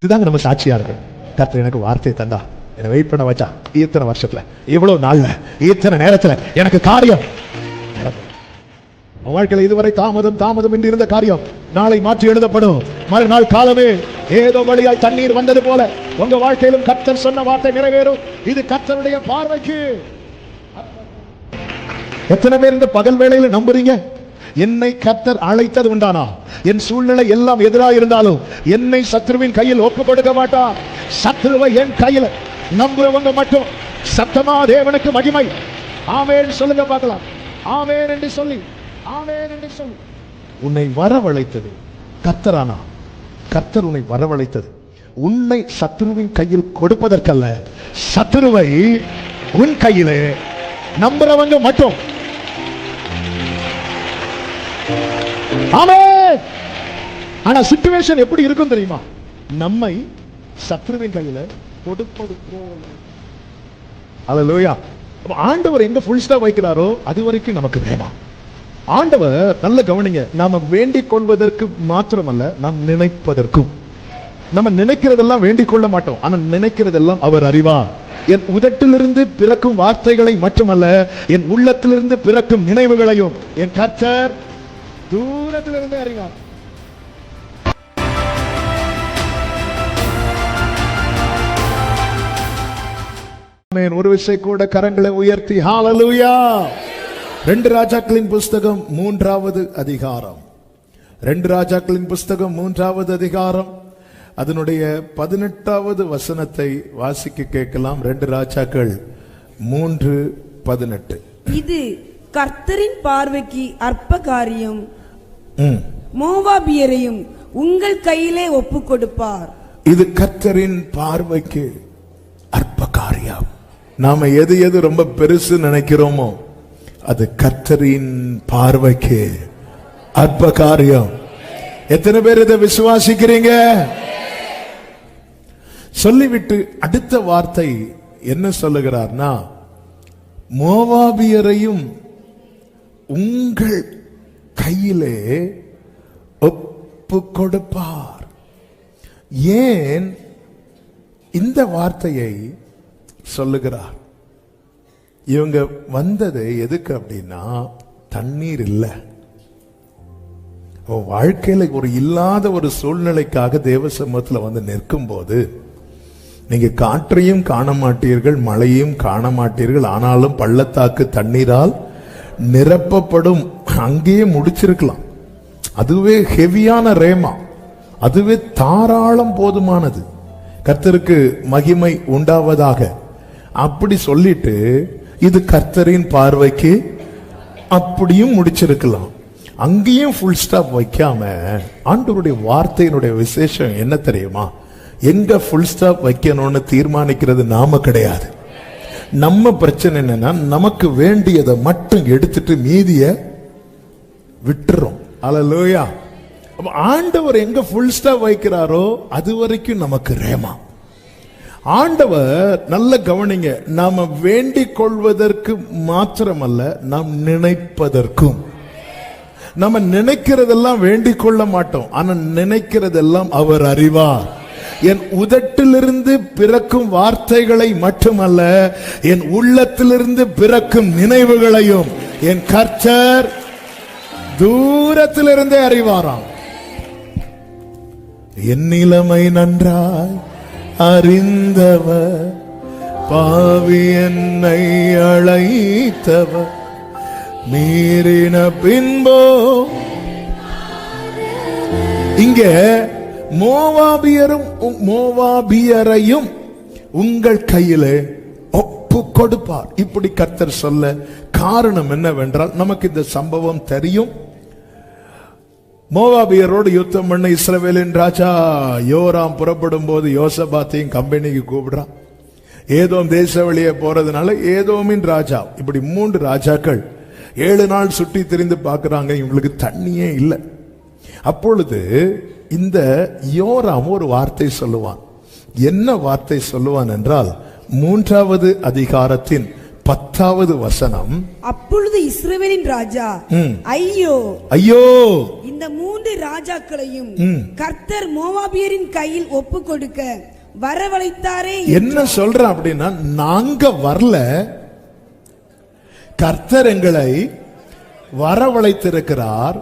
இதுதாங்க நம்ம சாட்சியா இருக்கு. கர்த்தர் எனக்கு வார்த்தையை தந்தா, என்னை வெயிட் பண்ண வச்சா, இத்தனை வருஷத்துல, இவ்வளவு நாள்ல, இத்தனை நேரத்துல எனக்கு காரியம் வாழ்க்கையில இதுவரை தாமதம் என்று இருந்த காரியம் நாளை மாற்றி எழுதப்படும். மறுநாள் காலமே ஏதோ வழியாய் தண்ணீர் வந்தது போல உங்க வாழ்க்கையிலும் கர்த்தர் சொன்ன வார்த்தை நிறைவேறும். இது கர்த்தருடைய பார்வைக்கு. எத்தனை பேர் இந்த பகல் வேளையில நம்புறீங்க? என்னை கர்த்தர் அழைத்தது உண்டானா? என் சூழ்நிலை எல்லாம் எதிராக இருந்தாலும் என்னை சத்ருவின் கையில் ஒப்பு கொடுக்க மாட்டார். சத்ருவை என் கையில் நம்புறவங்க மட்டும் சத்தமா தேவனுக்கு மகிமை ஆமென் சொல்லுங்க பார்க்கலாம். ஆமென் என்று சொல்லி, ஆமென் என்று சொல்லி. உன்னை வரவழைத்தது கர்த்தரானா? கர்த்தர் உன்னை வரவழைத்தது உன்னை சத்ருவின் கையில் கொடுப்பதற்கல்ல, சத்ருவை உன் கையிலே நம்புறவங்க மட்டும். ஆமென். ஆனா சிச்சுவேஷன் எப்படி இருக்கும் தெரியுமா? நம்மை சத்ருவின் கையில கொடுப்பது போல. அல்லேலூயா. ஆண்டவர் எங்க ஃபுல் ஸ்டாப் வைக்கிறாரோ அது வரைக்கும் நமக்கு வேண்டாம். ஆண்டவர் நல்ல கவனிங்க, நாம வேண்டிக் கொள்வதற்கு மாத்திரமல்ல, நாம் நினைப்பதற்கும். நம்ம நினைக்கிறதெல்லாம் வேண்டிக் கொள்ள மாட்டோம், ஆனா நினைக்கிறதெல்லாம் அவர் அறிவார். என் உதட்டிலிருந்து பிறக்கும் வார்த்தைகளை மட்டுமல்ல, என் உள்ளத்திலிருந்து பிறக்கும் நினைவுகளையும் என் கர்த்தர் தூரத்திலிருந்து அறிவார். ஒரு விஷயம் கூட கரங்களை உயர்த்தி ஹalleluya. 2 ராஜாக்களின் புஸ்தகம் 3வது அதிகாரம். 2 ராஜாக்களின் புஸ்தகம் 3வது அதிகாரம் அதனுடைய 18வது வசனத்தை வாசிக்க கேட்கலாம். 2 ராஜாக்கள் 3:18. இது கர்த்தரின் பார்வைக்கு அற்ப காரியம், மோவாபியரையும் உங்கள் கையிலே ஒப்பு கொடுப்பார். இது கர்த்தரின் பார்வைக்கு அற்ப காரியம். நாம எது எது ரொம்ப பெருசு நினைக்கிறோமோ அது கர்த்தரின் பார்வைக்கு அற்ப காரியம். எத்தனை பேர் இதை விசுவாசிக்கிறீங்க? சொல்லிவிட்டு அடுத்த வார்த்தை என்ன சொல்லுகிறார்னா, மோவாபியரையும் உங்கள் கையிலே ஒப்பு கொடுப்பார். ஏன் இந்த வார்த்தையை சொல்லுகிறார்? இவங்க வந்தது எதுக்கு அப்படின்னா, தண்ணீர் இல்லை. வாழ்க்கையில ஒரு இல்லாத ஒரு சூழ்நிலைக்காக தேவ சமூகத்துல வந்து நிற்கும் போது நீங்க காற்றையும் காண மாட்டீர்கள், மழையும் காண மாட்டீர்கள், ஆனாலும் பள்ளத்தாக்கு தண்ணீரால் நிரப்பப்படும். அங்கேயே முடிச்சிருக்கலாம். அதுவே ஹெவியான ரேமா, அதுவே தாராளம் போதுமானது. கர்த்தருக்கு மகிமை உண்டாவதாக அப்படி சொல்லிட்டு, இது கர்த்தரின் பார்வைக்கு அப்படியும் முடிச்சிருக்கலாம். அங்கேயும் ஃபுல் ஸ்டாப் வைக்காம ஆண்டவருடைய வார்த்தையினுடைய விசேஷம் என்ன தெரியுமா? எங்க ஃபுல் ஸ்டாப் வைக்கணும்னு தீர்மானிக்கிறது நாம கிடையாது. நம்ம பிரச்சனை என்னன்னா, நமக்கு வேண்டியதை மட்டும் எடுத்துட்டு மீதிய விட்டுறோம். அல்லேலூயா. ஆண்டவர் எங்க ஃபுல் ஸ்டாப் வைக்கிறாரோ அது வரைக்கும் நமக்கு ரேமா. ஆண்டவர் நல்ல கவனிங்க, நாம வேண்டிக் கொள்வதற்கு மாத்திரமல்ல, நாம் நினைப்பதற்கும். நம்ம நினைக்கிறதெல்லாம் வேண்டிக் கொள்ள மாட்டோம், ஆனா நினைக்கிறதெல்லாம் அவர் அறிவார். என் உதட்டிலிருந்து பிறக்கும் வார்த்தைகளை மட்டுமல்ல, என் உள்ளத்திலிருந்து பிறக்கும் நினைவுகளையும் என் கர்த்தர் தூரத்திலிருந்தே அறிவாராம். என் நிலைமை நன்றாய் அறிந்தவர், பாவி என்னை அழைத்தவர், மீறின பின்போ. இங்க மோவாபியரையும் உங்கள் கையிலே ஒப்பு கொடுப்பார். இப்படி கர்த்தர் சொல்ல காரணம் என்னவென்றால், நமக்கு இந்த சம்பவம் தெரியும். மோவாபியரோடு யுத்தம் பண்ண இஸ்ரவேலின் ராஜா யோராம் புறப்படும் போது யோசபாத்தையும் கம்பெனிக்கு கூப்பிடுறான். ஏதோம் தேச வழியே போறதுனால ஏதோமின் ராஜா, இப்படி 3 ராஜாக்கள் 7 நாள் சுற்றி திரிந்து பார்க்கிறாங்க. இவங்களுக்கு தண்ணியே இல்லை. அப்பொழுது இந்த யோராம் ஒரு வார்த்தை சொல்லுவான். என்ன வார்த்தை சொல்லுவான் என்றால், 3வது அதிகாரத்தின் 10வது வசனம். அப்பொழுது இஸ்ரவேலின் ராஜா, ஐயோ ஐயோ, இந்த 3 ராஜாக்களையும் கர்த்தர் மோவாபியரின் கையில் ஒப்பு கொடுக்க வரவழைத்தாரே. என்ன சொல்ற அப்படின்னா, நாங்க வரல, கர்த்தர் எங்களை வரவழைத்திருக்கிறார்.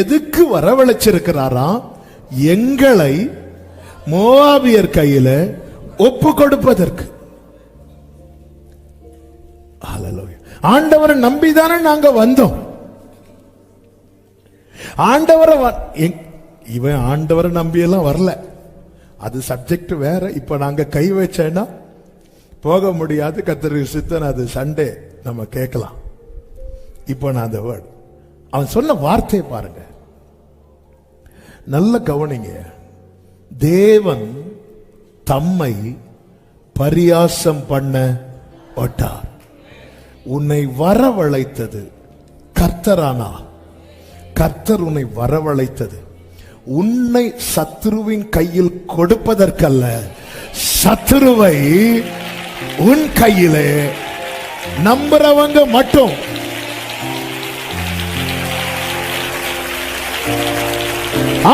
எதுக்கு வரவழைச்சிருக்கிறாரா? எங்களை மோவாபியர் கையில ஒப்பு கொடுப்பதற்கு. ஆண்டவரை நம்பிதானே நாங்க வந்தோம். ஆண்டவரை இவன் ஆண்டவரை நம்பி எல்லாம் வரல, அது சப்ஜெக்ட் வேற. இப்ப நாங்க கை வச்சேன்னா போக முடியாது, கர்த்தருக்கு சித்தம், அது சண்டே நம்ம கேட்கலாம். இப்ப நான் அந்த வேர்ட், அவன் சொன்ன வார்த்தையை பாருங்க, நல்ல கவனிங்க. தேவன் தம்மை பரியாசம் பண்ண ஒட்டார். உன்னை வரவழைத்தது கர்த்தரானா? கர்த்தர் உன்னை வரவழைத்தது உன்னை சத்துருவின் கையில் கொடுப்பதற்கல்ல, சத்துருவை உன் கையிலே நம்புறவங்க மட்டும்.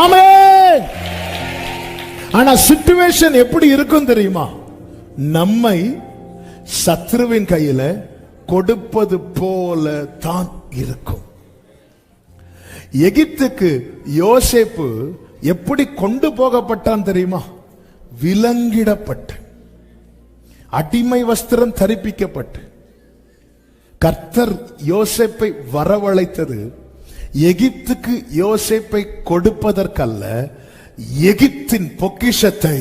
ஆமென். ஆனா சிச்சுவேஷன் எப்படி இருக்கும் தெரியுமா? நம்மை சத்துருவின் கையில கொடுப்பது போல தான் இருக்கும். எகிப்துக்கு யோசேப்பு எப்படி கொண்டு போகப்பட்டான் தெரியுமா? விலங்கிடப்பட்டு, அடிமை வஸ்திரம் தரிப்பிக்கப்பட்டு. கர்த்தர் யோசேப்பை வரவழைத்தது எகிப்துக்கு யோசேப்பை கொடுப்பதற்கல்ல, எகிப்தின் பொக்கிஷத்தை,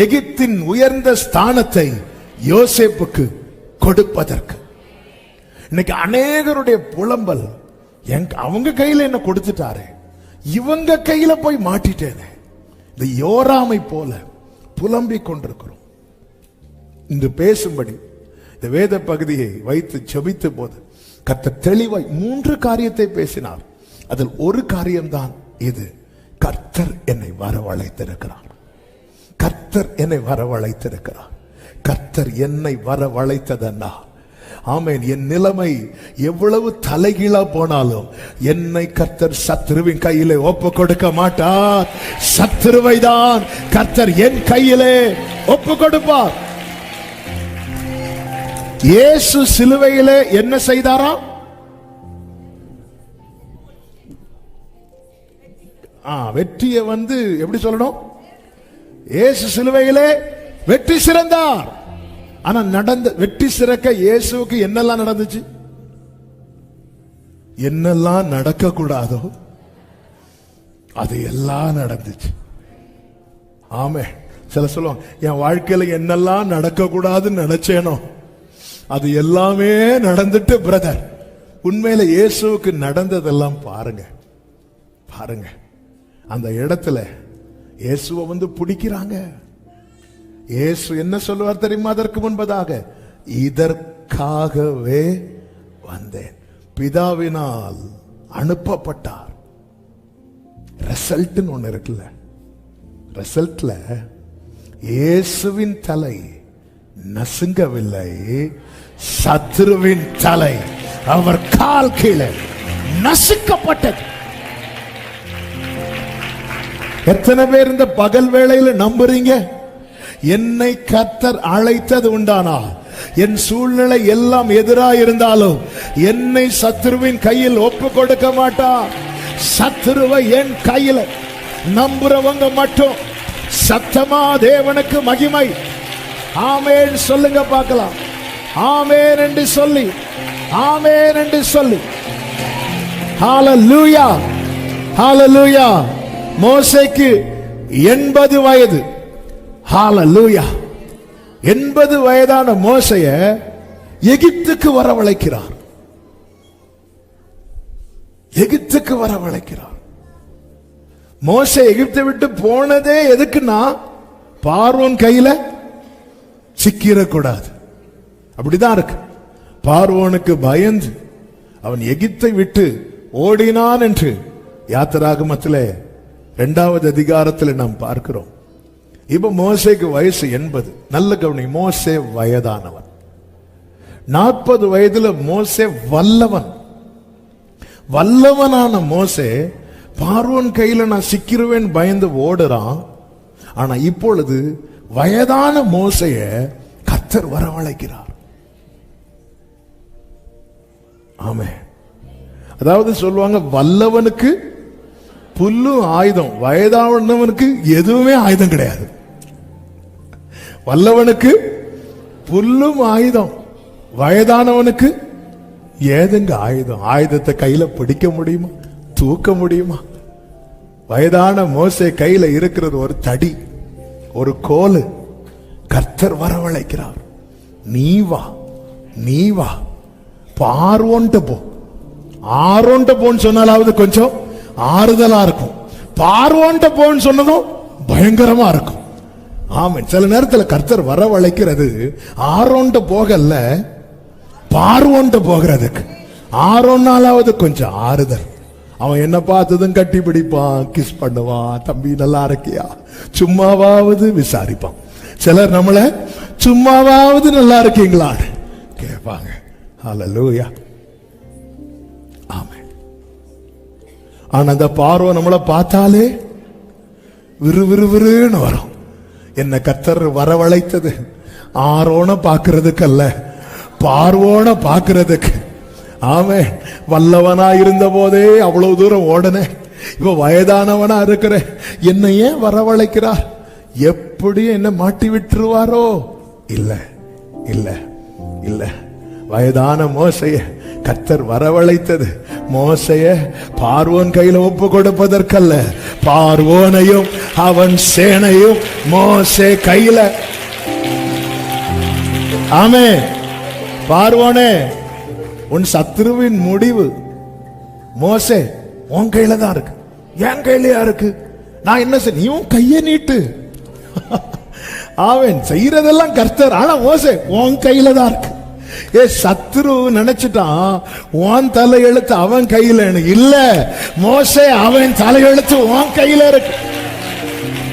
எகிப்தின் உயர்ந்த ஸ்தானத்தை யோசேப்புக்கு கொடுப்பதற்கு. இன்னைக்கு அநேகருடைய புலம்பல், அவங்க கையில என்ன கொடுத்துட்டாரு, இவங்க கையில போய் மாட்டிட்டேனே. இந்த யோராமை போல புலம்பிக் கொண்டிருக்கிறோம். இன்று பேசும்படி இந்த வேத பகுதியை வைத்து ஜெபித்த போது கர்த்தர் தெளிவாய் 3 காரியத்தை பேசினார். அதில் ஒரு காரியம்தான் இது. கர்த்தர் என்னை வரவழைத்திருக்கிறார். கர்த்தர் என்னை வரவழைத்திருக்கிறார். கர்த்தர் என்னை வரவழைத்ததன்னா, ஆமென், என் நிலைமை எவ்வளவு தலைகீழா போனாலும் என்னை கர்த்தர் சத்துருவின் கையிலே ஒப்பு கொடுக்க மாட்டார். சத்துருவை தான் கர்த்தர் என் கையிலே ஒப்பு கொடுப்பார். இயேசு சிலுவையிலே என்ன செய்தாரா? வெற்றியை எப்படி சொல்லணும்? இயேசு சிலுவையிலே வெற்றி சிறந்தார். ஆனா வெற்றி சிறக்க இயேசுவுக்கு என்னெல்லாம் நடந்துச்சு? என்னெல்லாம் நடக்க கூடாதோ அது எல்லாம் நடந்துச்சு. ஆமே. சில சொல்லுவாங்க, என் வாழ்க்கையில என்னெல்லாம் நடக்க கூடாதுன்னு நினைச்சேனோ அது எல்லாமே நடந்துட்டு பிரதர். உண்மையில இயேசுவுக்கு நடந்ததெல்லாம் பாருங்க, பாருங்க. அந்த இடத்துல இயேசுவை பிடிக்கிறாங்க. இயேசு என்ன சொல்லுவார் தெரியுமா? அதற்கு முன்பதாக, இதற்காகவே வந்தேன், பிதாவினால் அனுப்பப்பட்டார். ரிசல்ட் ஒண்ணு இருக்குல்ல, ரிசல்ட்ல இயேசுவின் தலை நசுங்கவில்லை, சத்துருவின் தலை அவர் கால் கீழே நசுக்கப்பட்டது. எத்தனை பேர் இந்த பகல் வேளையில நம்புறீங்க? என்னை கர்த்தர் அழைத்தது உண்டானால், என் சூழ்நிலை எல்லாம் எதிராக இருந்தாலும் என்னை சத்துருவின் கையில் ஒப்பு கொடுக்க மாட்டார். சத்துருவை என் கையில் நம்புறவங்க மட்டும். சத்தமா தேவனுக்கு மகிமை. ஆமென் சொல்லுங்க பார்க்கலாம். ஆமென் என்று சொல்லி, ஆமென் என்று சொல்லி. ஹalleluya, ஹalleluya. மோசேக்கு 80 வயது. ஹalleluya. 80 வயதான மோசேயை எகிப்துக்கு வரவழைக்கிறார். எகிப்துக்கு வரவழைக்கிறார். மோசே எகிப்தை விட்டு போனதே எதுக்குன்னா, பார்வோன் கையில சிக்கிடக்கூடாது. அப்படிதான் இருக்கு. பார்வோனுக்கு பயந்து அவன் எகிப்தை விட்டு ஓடினான் என்று யாத்திராகமத்திலே 2வது அதிகாரத்தில் நாம் பார்க்கிறோம். இப்ப மோசேக்கு வயசு 80. நல்ல கவனி, மோசே வயதானவன். 40 வயதுல மோசே வல்லவனான மோசே பார்வோன் கையில நான் சிக்கிருவேன் பயந்து ஓடுறான். ஆனா இப்பொழுது வயதான மோசைய கர்த்தர் வரவழைக்கிறார். ஆமே. அதாவது சொல்லுவாங்க, வல்லவனுக்கு புல்லும் ஆயுதம், வயதானவனுக்கு எதுவுமே ஆயுதம் கிடையாது. வல்லவனுக்கு புல்லும் ஆயுதம், வயதானவனுக்கு ஏதுங்க ஆயுதம்? ஆயுதத்தை கையில பிடிக்க முடியுமா? தூக்க முடியுமா? வயதான மோசே கையில இருக்கிறது ஒரு தடி, ஒரு கோலு. கர்த்தர் வரவழைக்கிறார். நீ வா பார்வோன்ட்டு போ. ஆரோன்ட்டு போன்னு சொன்னாலாவது கொஞ்சம் ஆறுதலா இருக்கும். பார்வோன்ட்டு போன்னு சொன்னதும் பயங்கரமா இருக்கும். ஆமென். சில நேரத்தில் கர்த்தர் வரவழைக்கிறது ஆரோன்ட்டு போகல, பார்வோன்ட்டு போகிறதுக்கு. ஆரோன்னாலாவது கொஞ்சம் ஆறுதல். அவன் என்ன பார்த்ததும் கட்டி பிடிப்பான், கிஸ் பண்ணுவான், தம்பி நல்லா இருக்கியா, சும்மாவாவது விசாரிப்பான். சிலர் நம்மள சும்மாவாவது நல்லா இருக்கீங்களா கேட்பாங்க. ஹல்லேலூயா. ஆமென். ஆனா அந்த பார்வை நம்மளை பார்த்தாலே விறுவிறுவிறுன்னு வரும். என்ன கர்த்தர் வரவழைத்தது ஆரோன பாக்குறதுக்கு அல்ல, பார்வோன பாக்குறதுக்கு. ஆமே. வல்லவனா இருந்த போதே அவ்வளவு தூரம் ஓடனே, இப்ப வயதானவனா இருக்கிற என்ன ஏன் வரவழைக்கிறார்? எப்படி என்ன மாட்டி விட்டுருவாரோ? இல்ல இல்ல இல்ல. வயதான மோசைய கர்த்தர் வரவழைத்தது மோசைய பார்வோன் கையில ஒப்பு கொடுப்பதற்கல்ல, பார்வோனையும் அவன் சேனையும் மோசே கையில. ஆமே. பார்வோனே, உன் சத்ருவின் முடிவு மோசே உன் கையில தான் இருக்கு, என் கையிலயா இருக்கு. நான் என்ன செய்ய? நீ உன் கையை நீட்டு. அவன் செய்யறதெல்லாம் கர்த்தர், ஆனா மோசே உன் கையில தான் இருக்கு. ஏ சத்ரு நினைச்சிட்டான் உன் தலையெழுத்து அவன் கையில இல்ல, மோசே அவன் தலையெழுத்து உன் கையில இருக்கு.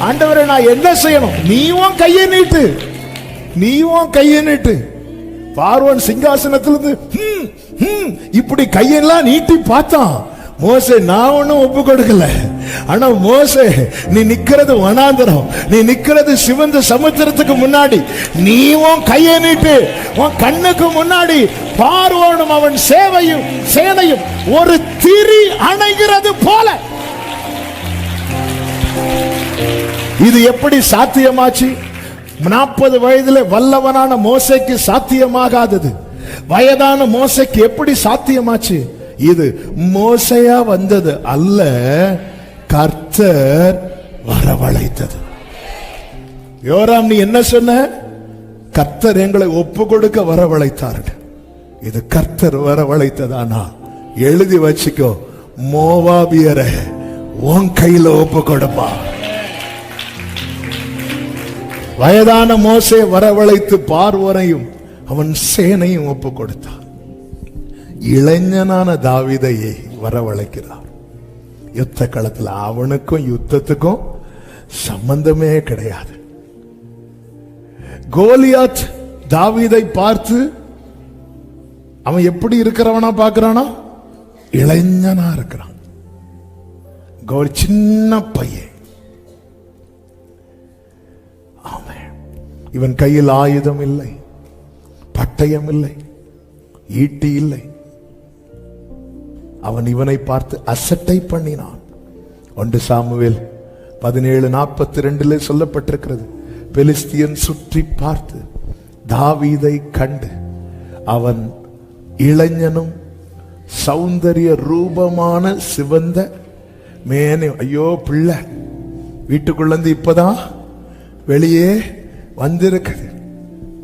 ஆண்டவரே நான் என்ன செய்யணும்? நீ உன் கையை நீட்டு, நீ உன் கையை நீட்டு. பார்வோன் சிங்காசனத்திலிருந்து இப்படி கையெல்லாம் நீட்டி பார்த்தான். மோசே நான் ஒன்னும் ஒப்பு கொடுக்கல. ஆனா மோசே நீ நிக்கிறது வனாந்தரம், நீ நிக்கிறது சிவந்த சமுத்திரத்துக்கு முன்னாடி. நீ உன் கையை நீட்டு. உன் கண்ணுக்கு முன்னாடி பார்வோனும் அவன் சேனையும் ஒரு திரி அணைகிறது போல. இது எப்படி சாத்தியமாச்சு? 40 வயதிலே வல்லவனான மோசேக்கு சாத்தியமாகாதது வயதான மோசேக்கு எப்படி சாத்தியமாச்சு? இது மோசையா வந்தது அல்ல, கர்த்தர் வரவழைத்தது. யோராம் நீ என்ன சொன்ன? கர்த்தர் எங்களை ஒப்பு கொடுக்க வரவழைத்தார்கள். இது கர்த்தர் வரவழைத்ததானா? எழுதி வச்சுக்கோ, மோவாபியரை உன் கையில ஒப்பு கொடுப்பா. வயதான மோசே வரவழைத்து பார்வோனையும் அவன் சேனையும் ஒப்பு கொடுத்தார். இளைஞனான தாவீதை வரவழைக்கிறார். யுத்த களத்தில் அவனுக்கும் யுத்தத்துக்கும் சம்பந்தமே கிடையாது. கோலியாத் தாவீதை பார்த்து அவன் எப்படி இருக்கிறவனா பார்க்கிறானா? இளைஞனா இருக்கிறான். சின்ன பையன். இவன் கையில் ஆயுதம் இல்லை, பட்டயம் இல்லை, ஈட்டி இல்லை. அவன் இவனை பார்த்து அசட்டை பண்ணினான். 1 சாமுவேல் 17:42 சொல்லப்பட்டிருக்கிறது. பெலிஸ்தியன் சுற்றி பார்த்து தாவீதை கண்டு அவன் இளைஞனும் சௌந்தரிய ரூபமான சிவந்த மேனே, ஐயோ பிள்ளை வீட்டுக்குள்ளந்து இப்பதான் வெளியே வந்திருக்குது,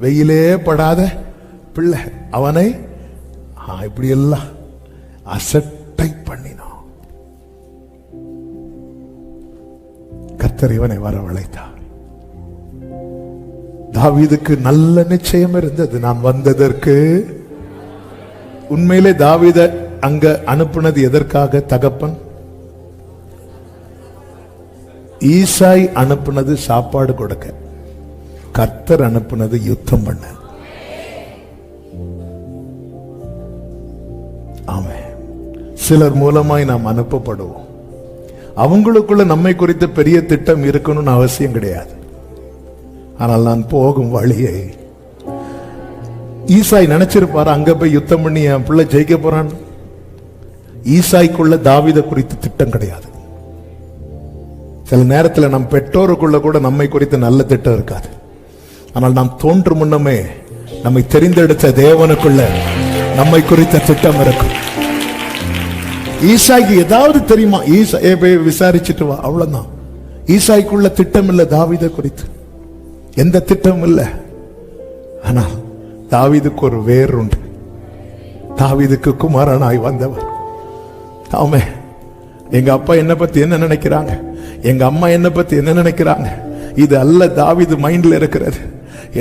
வெயிலே படாத பிள்ளை, அவனை இப்படி எல்லாம் அசட்டை பண்ணினான். கர்த்தர் இவனை வரவழைத்தார். தாவீதுக்கு நல்ல நிச்சயம் இருந்தது, நான் வந்ததற்கு. உண்மையிலே தாவீத அங்க அனுப்புனது எதற்காக? தகப்பன் ஈசாய் அனுப்புனது சாப்பாடு கொடுக்க, கர்த்தர் அனுப்புனது யுத்தம் பண்ண. ஆமென். சிலர் மூலமாய் நாம் அனுப்பப்படுவோம். அவங்களுக்குள்ள நம்மை குறித்த பெரிய திட்டம் இருக்கணும்னு அவசியம் கிடையாது. ஆனால் நான் போகும் வழியை ஈசாய் நினைச்சிருப்பாரு, அங்க போய் யுத்தம் பண்ணி என் பிள்ளை ஜெயிக்க போறான். ஈசாய்க்குள்ள தாவீதை குறித்த திட்டம் கிடையாது. சில நேரத்தில் நம் பெற்றோருக்குள்ள கூட நம்மை குறித்த நல்ல திட்டம் இருக்காது. ஆனால் நாம் தோன்றும் முன்னமே நம்மை தெரிந்தெடுத்த தேவனுக்குள்ள நம்மை குறித்த திட்டம் இருக்கும். ஈசாய்க்கு ஏதாவது தெரியுமா? போய் விசாரிச்சுட்டு வா, அவ்வளவுதான். ஈசாய்க்குள்ள திட்டம் இல்ல தாவீதை குறித்து, எந்த திட்டமும் இல்ல. ஆனால் தாவீதுக்கு ஒரு வேர் உண்டு. தாவீதுக்கு குமாரனாய் வந்தவர். ஆமே. எங்க அப்பா என்ன பத்தி என்ன நினைக்கிறாங்க, எங்க அம்மா என்ன பத்தி என்ன நினைக்கிறாங்க, இது அல்ல தாவீது மைண்ட்ல இருக்கிறது.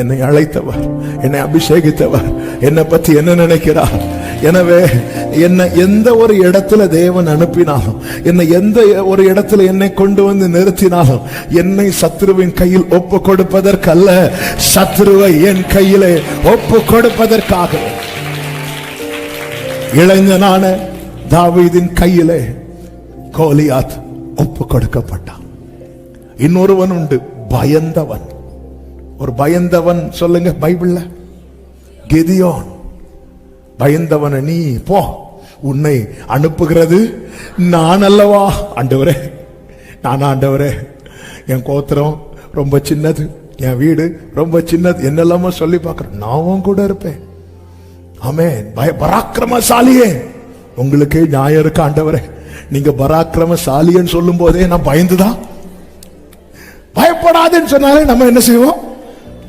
என்னை அழைத்தவர், என்னை அபிஷேகித்தவர் என்னை பத்தி என்ன நினைக்கிறார். எனவே என்ன எந்த ஒரு இடத்துல தேவன் அனுப்பினாலும், என்னை எந்த ஒரு இடத்துல என்னை கொண்டு வந்து நிறுத்தினாலும், என்னை சத்ருவின் கையில் ஒப்பு கொடுப்பதற்கல்ல, சத்ருவை என் கையிலே ஒப்பு கொடுப்பதற்காக. இளைஞனான தாவீதின் கையிலே கோலியாத் ஒப்பு கொடுக்கப்பட்டான். இன்னொருவன் உண்டு, பயந்தவன். ஒரு பயந்தவன் சொல்லுங்க பைபிள்ல, கிதியோன். பயந்தவன நீ போ, உன்னை அனுப்புகிறது நான் அல்லவா. ஆண்டவரே, நான் ஆண்டவரே, என் கோத்திரம் ரொம்ப சின்னது, என் வீடு ரொம்ப சின்னது, என்னெல்லாமோ சொல்லி பார்க்கிறேன், நான் கூட இருப்பேன். ஆமென். பராக்கிரமசாலியே, உங்களுக்கே நியாயம் இருக்கு ஆண்டவரே. நீங்க பராக்கிரமசாலின்னு சொல்லும் போதே நான் பயந்துதான். பயப்படாதுன்னு சொன்னாலே நம்ம என்ன செய்வோம்?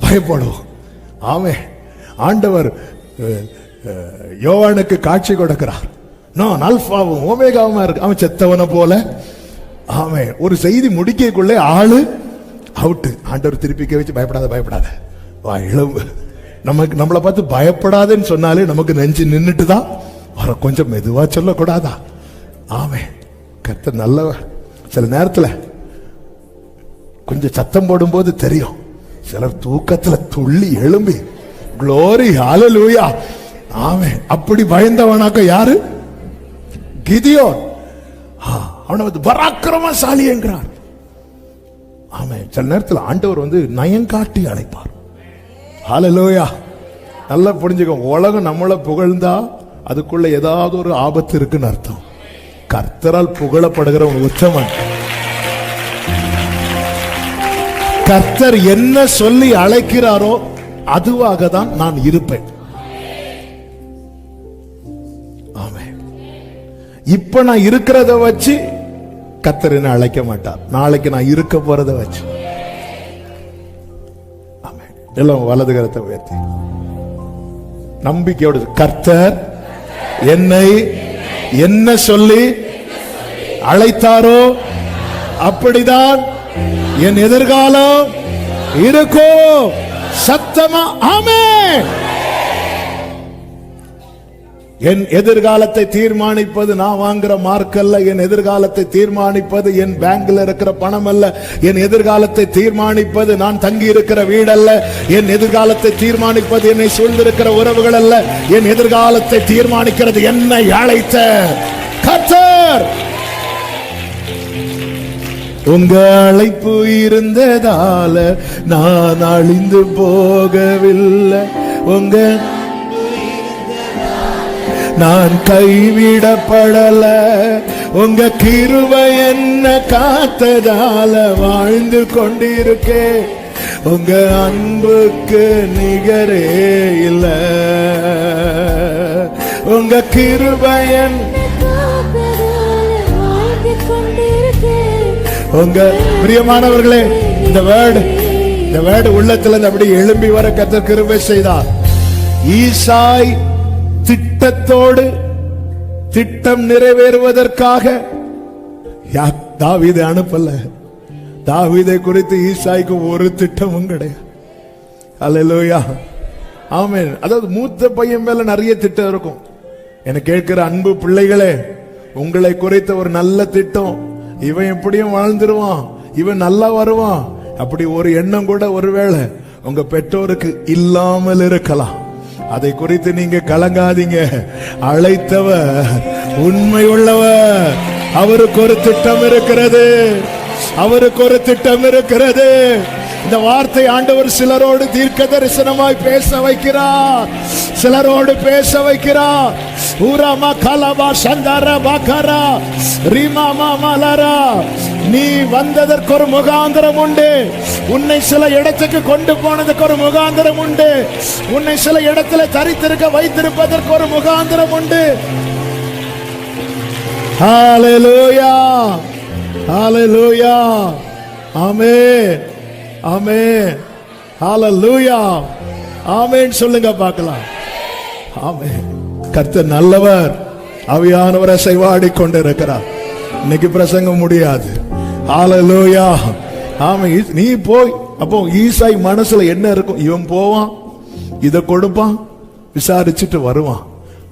பயப்படுவோம். ஆமே. ஆண்டவர் யோவானுக்கு காட்சி கொடுக்கிறார். நான் அல்பாவும் ஓமேகாவும் இருக்கு. அவன் செத்தவன போல. ஆமே. ஒரு செய்தி முடிக்கக்குள்ளே ஆளு அவுட். ஆண்டவர் திருப்பி வச்சு பயப்படாத பயப்படாத வா இளவு. நமக்கு நம்மளை பார்த்து பயப்படாதுன்னு சொன்னாலே நமக்கு நெஞ்சு நின்றுட்டு தான் வர. கொஞ்சம் மெதுவா சொல்லக்கூடாதா? ஆமே. கர்த்தர் நல்லவர். சில நேரத்துல கொஞ்சம் சத்தம் போடும் போது தெரியும். சிலர் தூக்கத்துல துள்ளி எழும்பி க்ளோரி ஹalleluya. ஆமே. அப்படி பயந்தவனாக்க யாரு? கிதியோன். அவனை வந்து பராக்கிரமசாலி என்கிறார். ஆமே. சில நேரத்தில் ஆண்டவர் வந்து நயங்காட்டி அழைப்பார். ஹalleluya. நல்லா புரிஞ்சுக்கோ. உலகம் நம்மளை புகழ்ந்தா அதுக்குள்ள ஏதாவது ஒரு ஆபத்து இருக்குன்னு அர்த்தம். கர்த்தரால் புகழப்படுகிற ஒரு உத்தமன், கர்த்தர் என்ன சொல்லி அழைக்கிறாரோ அதுவாக தான் நான் இருப்பேன். ஆமென். இப்ப நான் இருக்கிறத வச்சு கர்த்தர் என்ன அழைக்க மாட்டார். நாளைக்கு நான் இருக்க போறத வச்சு. ஆமென். எல்லாம் வலது கரத்தை உயர்த்தி நம்பிக்கையோடு, கர்த்தர் என்னை என்ன சொல்லி அழைத்தாரோ அப்படிதான் என் எதிர்காலம் இருக்கும். சத்தமா ஆமென். என் எதிர்காலத்தை தீர்மானிப்பது நான் வாங்குற மார்க் அல்ல. என் எதிர்காலத்தை தீர்மானிப்பது என் பேங்க்ல இருக்கிற பணம் அல்ல. என் எதிர்காலத்தை தீர்மானிப்பது நான் தங்கி இருக்கிற வீடு அல்ல. என் எதிர்காலத்தை தீர்மானிப்பது என்னை சூழ்ந்திருக்கிற உறவுகள் அல்ல. என் எதிர்காலத்தை தீர்மானிக்கிறது என்னை அழைத்த கர்த்தர். உங்க அழைப்பு இருந்ததால நான் அழிந்து போகவில்லை. உங்க நான் கைவிடப்படல. உங்க கிருபை என்ன காத்ததால வாழ்ந்து கொண்டிருக்கேன். உங்க அன்புக்கு நிகரே இல்ல. உங்க கிருபை உங்க பிரியமானவர்களே, இந்த வேர்டு உள்ளத்துல அப்படி எழும்பி வர கர்த்தர் கிருபை செய்தார். ஈசாய் திட்டத்தோடு திட்டம் நிறைவேறுவதற்காக தாவீதை அனுப்பல. தாவீதை குறித்து ஈசாய்க்கு ஒரு திட்டமும் கிடையாது. அல்லேலூயா. ஆமென். அதாவது மூத்த பையன் மேல நிறைய திட்டம் இருக்கும். எனக்கு கேட்கிற அன்பு பிள்ளைகளே, உங்களை குறித்த ஒரு நல்ல திட்டம், இவன் எப்படியும் வாழ்ந்துருவான், இவன் நல்லா வருவான், அப்படி ஒரு எண்ணம் கூட ஒருவேளை உங்க பெற்றோருக்கு இல்லாமல் இருக்கலாம். அதை குறித்து நீங்க கலங்காதீங்க. அழைத்தவர் உண்மை உள்ளவர். அவருக்கு ஒரு திட்டம் இருக்கிறது. அவருக்கு ஒரு திட்டம் இருக்கிறது. இந்த வார்த்தை ஆண்டவர் சிலரோடு தீர்க்க தரிசனமாய் பேச வைக்கிறார். சிலரோடு பேச வைக்கிறார். ஊராமா கலபா சந்தர பகரா ரீமாமா மலரா. நீ வந்ததற்கு ஒரு முகாந்திரம் உண்டு. உன்னை சில இடத்துக்கு கொண்டு போனதற்கு ஒரு முகாந்திரம் உண்டு. உன்னை சில இடத்துல தரித்திருக்க வைத்திருப்பதற்கு ஒரு முகாந்திரம் உண்டு. ஹalleluya, ஹalleluya, ஆமென், ஆமென், ஹalleluya, ஆமென் சொல்லுங்க பார்க்கலாம். ஆமென். கர்த்தர் நல்லவர். ஆவியானவர் அசைவாடி கொண்டிருக்கிறார். இன்னைக்கு பிரசங்கம் முடியாது. ஹalleluya, ஆமென். நீ போய் அப்போ ஈசாய் மனசுல என்ன இருக்கும்? இவன் போவான், இத கொடுப்பான், விசாரிச்சுட்டு வருவான்.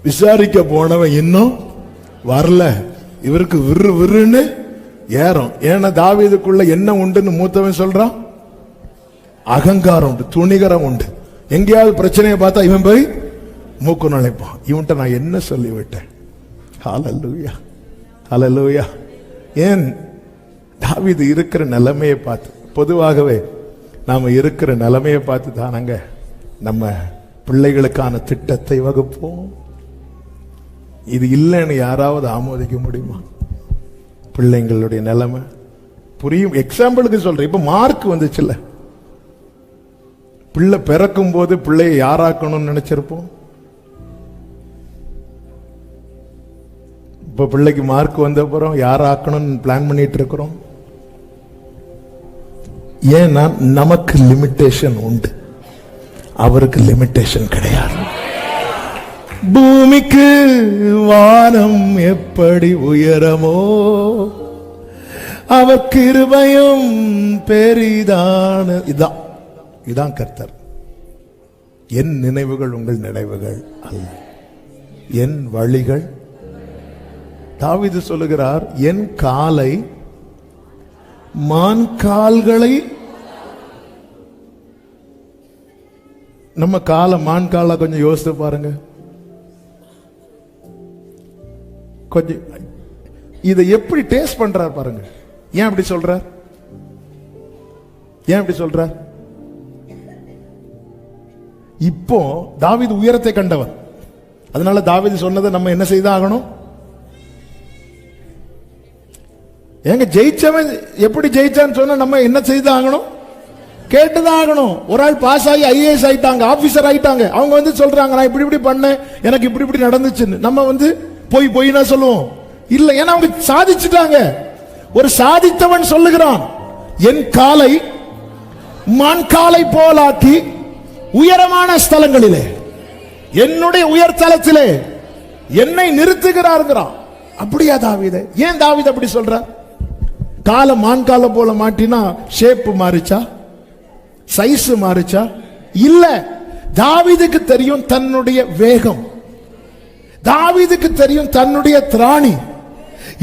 விசாரிக்க போனவன் இன்னும் வரல. இவருக்கு விறு விறுன்னு ஏறும். ஏன்னா தாவீதுக்குள்ள என்ன உண்டுன்னு மூத்தவன் சொல்றான், அகங்காரம் உண்டு, துணிகரம் உண்டு. எங்கேயாவது பிரச்சனையை பார்த்தா இவன் போய் மூக்கு நுழைப்பான். இவன்ட்ட நான் என்ன சொல்லிவிட்டேன்? ஹalleluya, ஹalleluya. ஏன் தாவீது இருக்கிற நிலைமையை பார்த்து, பொதுவாகவே நாம இருக்கிற நிலைமையை பார்த்து தானங்க நம்ம பிள்ளைகளுக்கான திட்டத்தை வகுப்போம். இது இல்லைன்னு யாராவது ஆமோதிக்க முடியுமா? பிள்ளைங்களுடைய நிலைமை புரியும். எக்ஸாம்பிளுக்கு சொல்றேன். இப்ப மார்க் வந்துச்சுல்ல, பிள்ளை பிறக்கும் போது பிள்ளையை யாராக்கணும்னு நினைச்சிருப்போம். இப்ப பிள்ளைக்கு மார்க் வந்த அப்புறம் யாராக்கணும்னு பிளான் பண்ணிட்டு இருக்கிறோம். ஏன்னா நமக்கு லிமிட்டேஷன் உண்டு, அவருக்கு லிமிட்டேஷன் கிடையாது. பூமிக்கு வானம் எப்படி உயரமோ அவர் கிருபையும் பெரிதான. இதான் கர்த்தர். என் நினைவுகள் உங்கள் நினைவுகள் அல்ல, என் வழிகள். தாவீது சொல்லுகிறார், என் காலை மான் கால்களை. நம்ம காலை மான் காலை கொஞ்சம் யோசித்து பாருங்க. கொஞ்சம் இதை எப்படி டேஸ்ட் பண்றார் பாருங்க. ஏன் அப்படி சொல்றார்? ஏன் அப்படி சொல்றார்? இப்போ தாவீது உயரத்தை கண்டவன். அதனால தாவீது சொன்னதை நம்ம என்ன செய்து ஆகணும்? ஏங்க ஜெயிச்சவன் எப்படி ஜெயிச்சான்னு சொன்னா நம்ம என்ன செய்து ஆகணும்? கேட்டுதான் ஆகணும். ஒரு ஆள் பாஸ் ஆகி ஐஏஎஸ் ஆயிட்டாங்க, ஆபீசர் ஆயிட்டாங்க. அவங்க வந்து சொல்றாங்க, நான் இப்படி இப்படி பண்ணேன், எனக்கு இப்படி இப்படி நடந்துச்சுன்னு. நம்ம வந்து பொய்னா சொல்லுவோம் இல்ல, ஏன்னா அவங்க சாதிச்சுட்டாங்க. ஒரு சாதித்தவன் சொல்லுகிறான், என் காலை மான் காலை போலாக்கி உயரமான ஸ்தலங்களிலே, என்னுடைய உயர்தலத்திலே என்னை நிறுத்துகிறார்கிறான். அப்படியா தாவீது? ஏன் தாவீது அப்படி சொல்ற? காலை மான் காலை போல மாட்டினா ஷேப் மாறிச்சா, சைஸ் மாறிச்சா? இல்ல. தாவீதுக்கு தெரியும் தன்னுடைய வேகம், தாவீதுக்கு தெரியும் தன்னுடைய திராணி.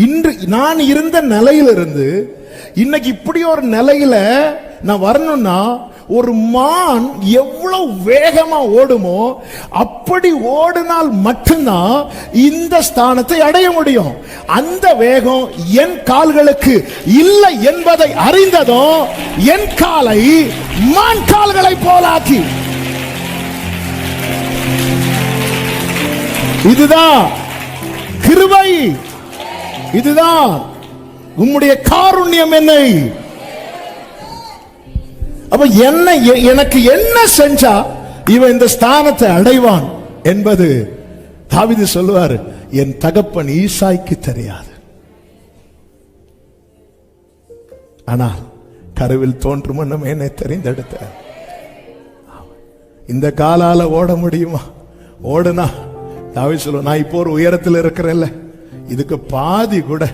இன்று நான் இருந்த நிலையிலிருந்து இன்னைக்கு இப்படி ஒரு நிலையில நான் வரணும்னா, ஒரு மான் எவ்வளவு வேகமா ஓடுமோ அப்படி ஓடினால் மட்டும்தான் இந்த ஸ்தானத்தை அடைய முடியும். அந்த வேகம் என் கால்களுக்கு இல்லை என்பதை அறிந்ததும் என் காலை மான் கால்களை போலாக்கி. இதுதான் கிருபை, இதுதான் உம்முடைய காருண்யம். என்னை அப்ப என்ன, எனக்கு என்ன செஞ்சா இவன் இந்த ஸ்தானத்தை அடைவான் என்பது தாவீது சொல்லுவார், என் தகப்பன் ஈசாய்க்கு தெரியாது. ஆனால் கருவில் தோன்றும் முன்னம் என்னை தெரிந்தெடுத்த. இந்த காலால ஓட முடியுமா? ஓடுனா தாவீது சொல்லுவான், நான் இப்போ ஒரு உயரத்தில் இருக்கிறேன்ல, இதுக்கு பாதி கூட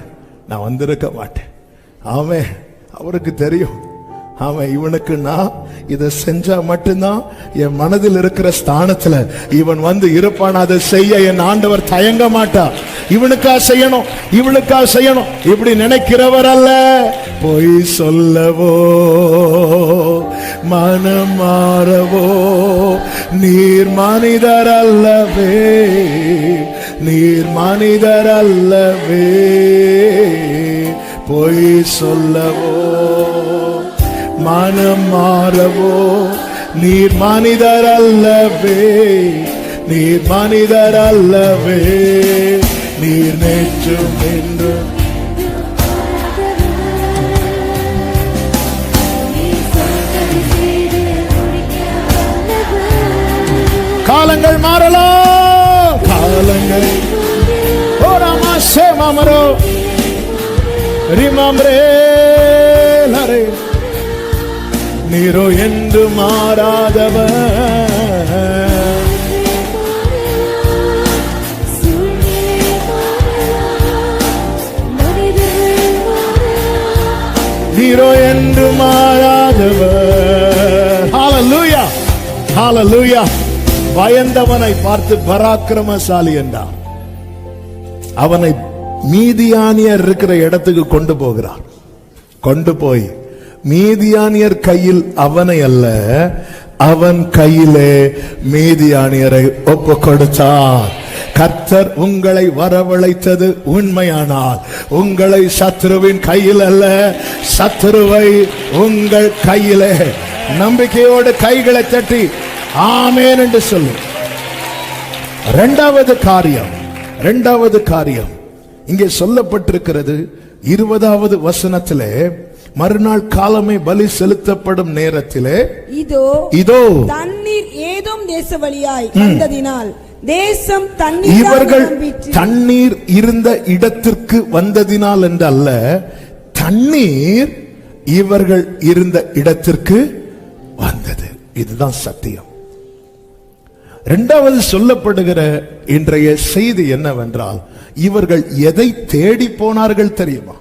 நான் வந்திருக்க மாட்டேன். அவன் அவருக்கு தெரியும். அவன் இவனுக்கு நான் இதை செஞ்சா மட்டும்தான் என் மனதில் இருக்கிற ஸ்தானத்துல இவன் வந்து இருப்பான். அதை செய்ய என் ஆண்டவர் தயங்க மாட்டா. இவனுக்கா செய்யணும், இவனுக்கா செய்யணும் இப்படி நினைக்கிறவர் அல்ல. பொய் சொல்லவோ மனம் மாறவோ நீர் மனிதர் அல்லவே, நீர் மனிதர் அல்லவே, பொய் சொல்லவோ மனம் மாறவோ, நீர் மனிதர் அல்லவே, நீர் மனிதர் அல்லவே, நீர் நேற்றும் என்றும். காலங்கள் மாறலாம், காலங்கள் மாமரோ ரிமம்ரே லரே, நீரோ என்று மாறாதவர், நீரோ என்று மாறாதவர். ஹல்லேலூயா, ஹல்லேலூயா. பயந்தவனை பார்த்து பராக்கிரமசாலி என்றார். அவனை மீதியானியர் இருக்கிற இடத்துக்கு கொண்டு போகிறார். கொண்டு போய் மீதியானியர் கையில் அவனை அல்ல, அவன் கையிலே மீதியானியரை ஒப்பு கொடுத்தார். கர்த்தர் உங்களை வரவழைத்தது உண்மையானால் உங்களை சத்துருவின் கையில் அல்ல, சத்துருவை உங்கள் கையிலே. நம்பிக்கையோடு கைகளை தட்டி ஆமென் என்று சொல்லு. இரண்டாவது காரியம் இங்கே சொல்லப்பட்டிருக்கிறது 20வது வசனத்திலே, மறுநாள் காலமே பலி செலுத்தப்படும் நேரத்திலே இதோ தண்ணீர் ஏதோம் தேச வழியாய் வந்ததினால் தேசம் இவர்கள் தண்ணீர் இருந்த இடத்திற்கு வந்ததினால் என்று அல்ல, தண்ணீர் இவர்கள் இருந்த இடத்திற்கு வந்தது. இதுதான் சத்தியம். இரண்டாவது சொல்லப்படுகிற இன்றைய செய்தி என்னவென்றால், இவர்கள் எதை தேடி போனார்கள் தெரியுமா?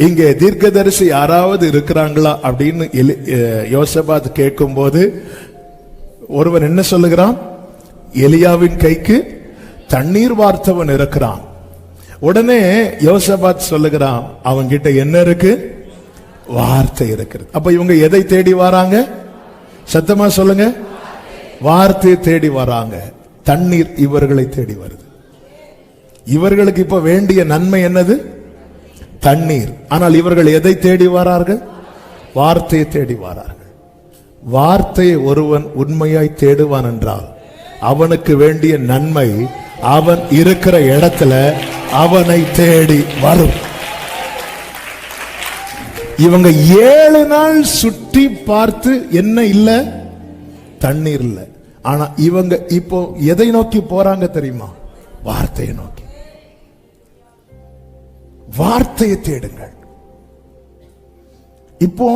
இங்கே தீர்க்கதரிசி யாராவது இருக்கிறாங்களா அப்படின்னு யோசபாத் கேட்கும் போது ஒருவன் என்ன சொல்லுகிறான்? எலியாவின் கைக்கு தண்ணீர் வார்த்தவன் இருக்கிறான். உடனே யோசபாத் சொல்லுகிறான், அவன்கிட்ட என்ன இருக்கு? வார்த்தை இருக்கிறது. அப்ப இவங்க எதை தேடி வராங்க? சத்தமா சொல்லுங்க. வார்த்தையை தேடி வராங்க. தண்ணீர் இவர்களை தேடி வருது. இவர்களுக்கு இப்ப வேண்டிய நன்மை என்னது? தண்ணீர். ஆனால் இவர்கள் எதை தேடி வரார்கள்? வார்த்தையை தேடி வரார்கள். வார்த்தையை ஒருவன் உண்மையாய் தேடுவான் என்றால் அவனுக்கு வேண்டிய நன்மை அவன் இருக்கிற இடத்துல அவனை தேடி வரும். இவங்க 7 நாள் சுற்றி பார்த்து என்ன இல்ல? தண்ணீர் இல்ல. ஆனா இவங்க இப்போ எதை நோக்கி போறாங்க தெரியுமா? வார்த்தையை நோக்கி. வார்த்தையை தேடுங்கள். இப்போ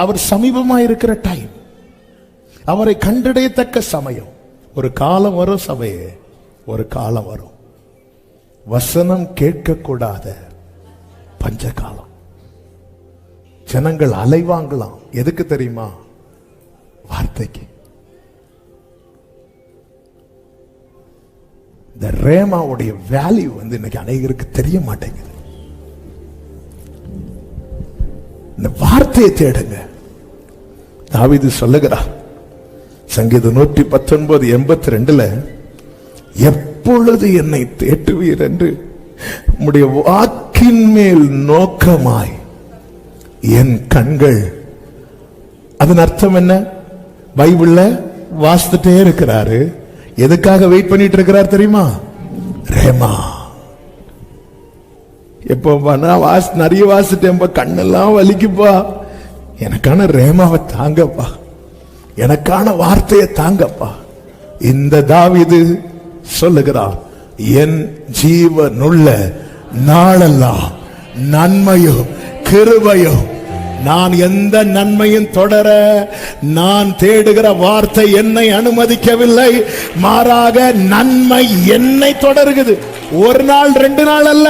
அவர் சமீபமா இருக்கிற டைம், அவரை கண்டடையத்தக்க சமயம். ஒரு காலம் வரும் சபையே, ஒரு காலம் வரும் வசனம் கேட்க கூடாத பஞ்ச காலம். ஜனங்கள் அலைவாங்கலாம். எதுக்கு தெரியுமா? வார்த்தைக்கு. இந்த ரேமாவுடைய வேல்யூ இன்னைக்கு அநேகருக்கு தெரிய மாட்டேங்குது. இந்த வார்த்தையை தேடுங்க. தாவீது சொல்லுகிறார் சங்கீதம் 119:82 எப்பொழுது என்னை தேட்டுவீர் என்று உம்முடைய வாக்கின் மேல் நோக்கமாய் என் கண்கள். அதன் அர்த்தம் என்ன? பைபிள்ல வாசித்துட்டே இருக்கிறாரு. எதுக்காக வெயிட் பண்ணிட்டு இருக்கிறார் தெரியுமா? ரேமா. எப்போ நிறைய வாசிட்டேன்பா, கண்ணெல்லாம் வலிக்குப்பா, எனக்கான ரேமாவை தாங்கப்பா, எனக்கான வார்த்தையை தாங்கப்பா. இந்த தாவீது சொல்லுகிறார், என் ஜீவனுள்ள நாளெல்லாம் நன்மையும் கிருபையும், நான் எந்த நன்மையும் தொடர நான் தேடுகிற வார்த்தை என்னை அனுமதிக்கவில்லை. மாறாக நன்மை என்னை தொடருகிறது. ஒரு நாள் 2 நாள் அல்ல,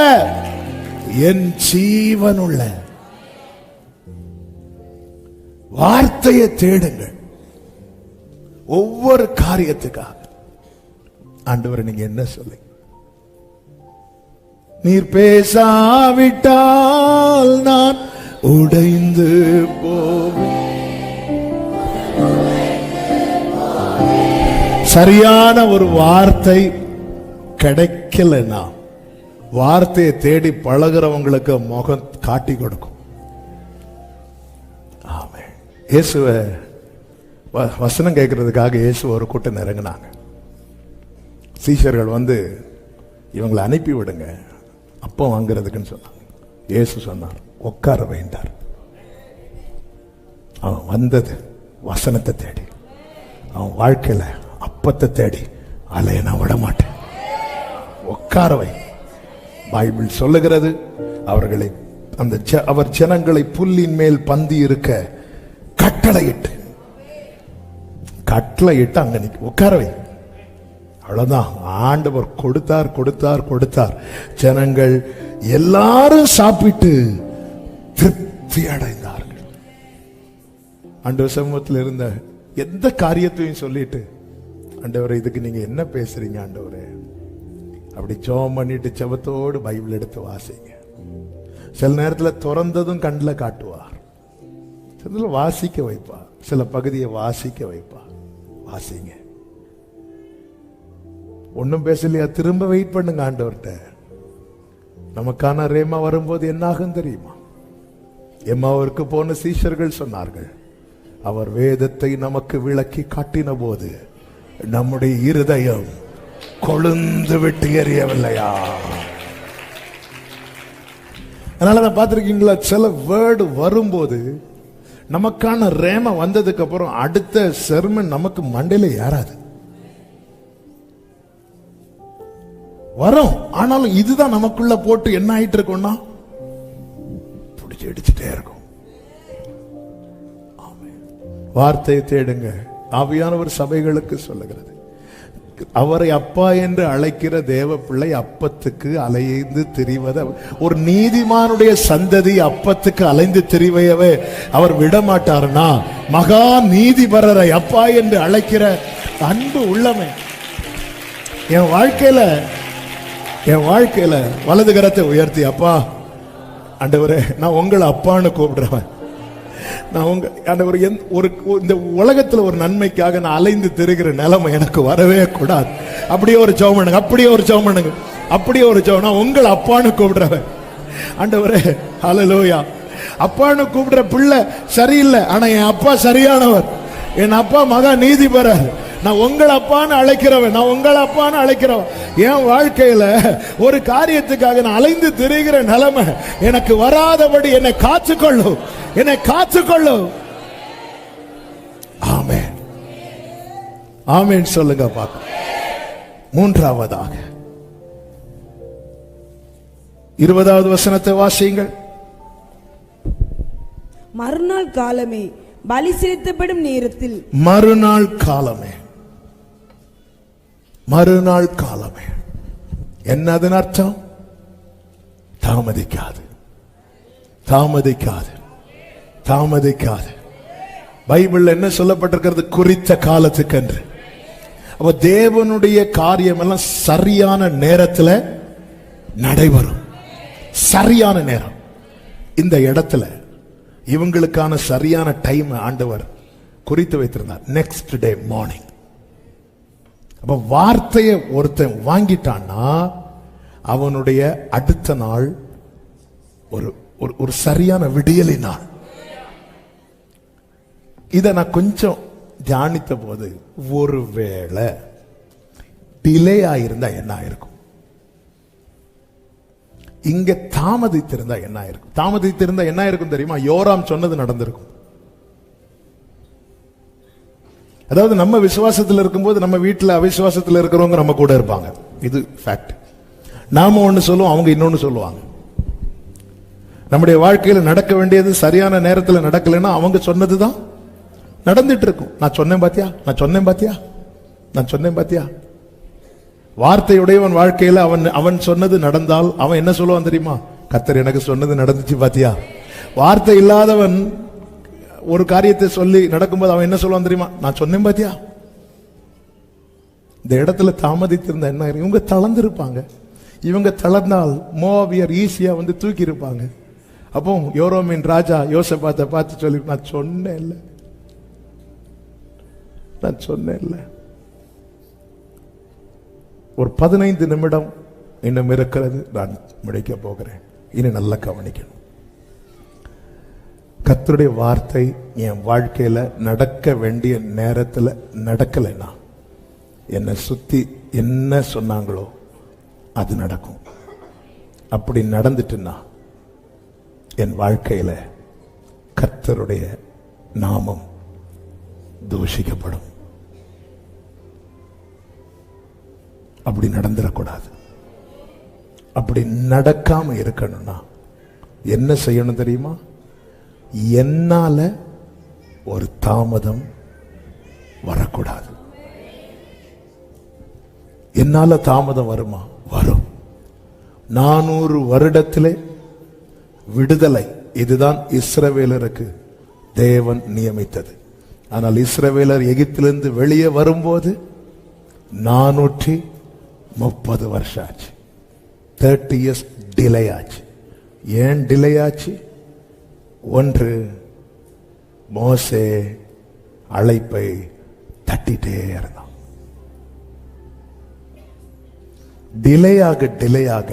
என் ஜீவனுள்ள. வார்த்தையை தேடுங்கள் ஒவ்வொரு காரியத்துக்காக. ஆண்டவர் நீங்க என்ன சொல்லுங்க? நீர் பேசாவிட்டால் நான் உடைந்து போவேன். சரியான ஒரு வார்த்தை கிடைக்கலன்னா வார்த்தையை தேடி பழகிறவங்களுக்கு முகம் காட்டி கொடுக்கும். ஆமென். இயேசுவை வசனம் கேட்கறதுக்காக இயேசு ஒரு கூட்டம் இறங்கினாங்க. சீஷர்கள் வந்து இவங்களை அனுப்பி விடுங்க அப்போ வாங்குறதுக்குன்னு சொன்னாங்க. இயேசு சொன்னார், உட்கார வேண்டார். அவன் வந்தது வசனத்தை தேடி, அவன் வாழ்க்கையில அப்பத்தை தேடி அலைய நான் விட மாட்டேன். உட்கார வை. பைபிள் சொல்லுகிறது, அவர்களை அவர் ஜனங்களை புல்லின் மேல் பந்தி இருக்க கட்டளையிட்டு அங்க உட்கார வை. அவ்வளவுதான். ஆண்டவர் கொடுத்தார் கொடுத்தார் கொடுத்தார். ஜனங்கள் எல்லாரும் சாப்பிட்டு திருப்தி அடைந்தார்கள். ஆண்டவர் சமூகத்தில் இருந்த எந்த காரியத்தையும் சொல்லிட்டு, ஆண்டவரே இதுக்கு நீங்க என்ன பேசுறீங்க ஆண்டவரே, அப்படி ஜெபம் பண்ணிட்டு ஜெபத்தோடு பைபிள் எடுத்து வாசிங்க. சில நேரத்தில் திறந்ததும் கண்ணில் காட்டுவார், சில வாசிக்க வைப்பார், சில பகுதியை வாசிக்க வைப்பார். வாசிங்க. ஒன்னும் பேசலையா, திரும்ப வெயிட் பண்ணுங்க ஆண்டவர்கிட்ட. நமக்கான ரேமா வரும்போது என்ன ஆகும் தெரியுமா? எம்மாவிற்கு போன சீஷர்கள் சொன்னார்கள், அவர் வேதத்தை நமக்கு விளக்கி காட்டின போது நம்முடைய இருதயம் கொழுந்து விட்டு எறியவில்லையா? அதனாலதான் பார்த்திருக்கீங்களா, சில வேர்டு வரும்போது நமக்கான ரேமா வந்ததுக்கு அப்புறம் அடுத்த செர்மன் நமக்கு மண்டையில ஏறாது. வரும், ஆனாலும் இதுதான் நமக்குள்ள போட்டு என்ன ஆயிட்டு இருக்கும்னா பிடிச்சு அடிச்சுட்டே இருக்கும். வார்த்தையை தேடுங்க. ஆவியானவர் சபைகளுக்கு சொல்லுகிறது, அவரை அப்பா என்று அழைக்கிற தேவ பிள்ளை அப்பத்துக்கு அலைந்து திரிவத, ஒரு நீதிமானுடைய சந்ததி அப்பத்துக்கு அலைந்து திரிவையவே அவர் விடமாட்டார்னா, மகா நீதிபரரை அப்பா என்று அழைக்கிற அன்பு உள்ளமே என் வாழ்க்கையில வலது கரத்தை உயர்த்தி, அப்பா ஆண்டவரே நான் உங்களை அப்பான்னு கூப்பிடுறவன். நான் உங்க ஆண்டவரே, இந்த உலகத்துல ஒரு நன்மைக்காக நான் அலைந்து திரிகிற நிலைமை எனக்கு வரவே கூடாது. அப்படியே ஒரு ஜெபம் பண்ணுங்க, அப்படியே ஒரு ஜெபம் பண்ணுங்க, அப்படியே ஒரு ஜெபம். நான் உங்களை அப்பான்னு கூப்பிடுறவன் ஆண்டவரே. ஹல்லேலூயா. அப்பான்னு கூப்பிடுற பிள்ளை சரியில்லை, ஆனா என் அப்பா சரியானவர். என் அப்பா மகா நீதிபரர். நான் உங்கள் அப்பான்னு அழைக்கிறவன், நான் உங்கள் அப்பான்னு அழைக்கிறவன். என் வாழ்க்கையில ஒரு காரியத்துக்காக நான் அலைந்து திரிகிற நிலைமை எனக்கு வராதபடி என்னை காத்துக்கொள்ளும், என்னை காத்துக்கொள்ளும். ஆமென், ஆமென் சொல்லுங்க பார்க்க. மூன்றாவதாக 20வது வசனத்தை வாசியுங்கள். மறுநாள் காலமே பலி செலுத்தப்படும் நேரத்தில், மறுநாள் காலமே, மறுநாள் காலமே என்னதுன்னு அர்த்தம்? தாமதிக்காது, தாமதிக்காது, தாமதிக்காது. பைபிள்ல என்ன சொல்லப்பட்டிருக்கிறது? குறித்த காலத்துக்கு என்று. அப்ப தேவனுடைய காரியம் எல்லாம் சரியான நேரத்தில் நடைபெறும். சரியான நேரம். இந்த இடத்துல இவங்களுக்கான சரியான டைம் ஆண்டவர் குறித்து வைத்திருந்தார். Next day morning. அப்ப வார்த்தையை ஒருத்தன் வாங்கிட்டான்னா அவனுடைய அடுத்த நாள் ஒரு சரியான விடியலை நாள். இத நான் கொஞ்சம் தியானித்த போது, ஒருவேளை டிலே ஆயிருந்தா என்ன ஆயிருக்கும், இங்க தாமதித்திருந்தா என்ன ஆயிருக்கும்? தாமதித்திருந்தா என்ன ஆயிருக்கும் தெரியுமா? யோராம் சொன்னது நடந்திருக்கும். அதாவது நம்ம விசுவாசத்தில் இருக்கும்போது நம்ம வீட்டில் அவிசுவாசத்தில் இருக்கிறவங்க நம்ம கூட இருப்பாங்க. இது ஃபேக்ட். நாம ஒன்னு சொல்லுவோம், அவங்க இன்னொன்னு சொல்லுவாங்க. நம்முடைய வாழ்க்கையில் நடக்க வேண்டியது சரியான நேரத்தில் நடக்கலைன்னா அவங்க சொன்னதுதான் நடந்துட்டு இருக்கும். நான் சொன்னேன் பாத்தியா, நான் சொன்னேன் பாத்தியா, நான் சொன்னேன் பாத்தியா. வார்த்தையுடையவன் வாழ்க்கையில் அவன் சொன்னது நடந்தால் அவன் என்ன சொல்லுவான் தெரியுமா? கர்த்தர் எனக்கு சொன்னது நடந்துச்சு பாத்தியா. வார்த்தை இல்லாதவன் ஒரு காரியத்தை சொல்லி நடக்கும்போது அவன் என்ன சொல்லுவான் தெரியுமா? நான் சொன்னேன் பாத்தியா. இந்த இடத்துல தாமதித்திருந்த என்ன, இவங்க தளர்ந்திருப்பாங்க. இவங்க தளர்ந்தால் மோவாபியர் ஈஸியா வந்து தூக்கி இருப்பாங்க. அப்போ யோரோமின் ராஜா யோசபாத்தை பார்த்து சொல்லி, நான் சொன்னேன் இல்ல, நான் சொன்னேன் இல்ல. ஒரு 15 நிமிடம் இன்னும் இருக்கிறது, நான் முடிக்க போகிறேன். இனி நல்லா கவனிக்கணும். கர்த்தருடைய வார்த்தை என் வாழ்க்கையில நடக்க வேண்டிய நேரத்தில் நடக்கலைன்னா, என்னை சுத்தி என்ன சொன்னாங்களோ அது நடக்கும். அப்படி நடந்துட்டுன்னா என் வாழ்க்கையில கர்த்தருடைய நாமம் தூஷிக்கப்படும். அப்படி நடந்துடக்கூடாது. அப்படி நடக்காம இருக்கணும்னா என்ன செய்யணும் தெரியுமா? என்னால ஒரு தாமதம் வரக்கூடாது. என்னால தாமதம் வருமா? வரும். 400 வருடத்திலே விடுதலை, இதுதான் இஸ்ரவேலருக்கு தேவன் நியமித்தது. ஆனால் இஸ்ரவேலர் எகிப்திலிருந்து வெளியே வரும்போது 430 வருஷம் ஆச்சு. 30 இயர்ஸ் டிலே ஆச்சு. ஏன் டிலே ஆச்சு? ஒன்று, மோசே அழைப்பை தட்டிட்டே இருந்தான். டிலேயாக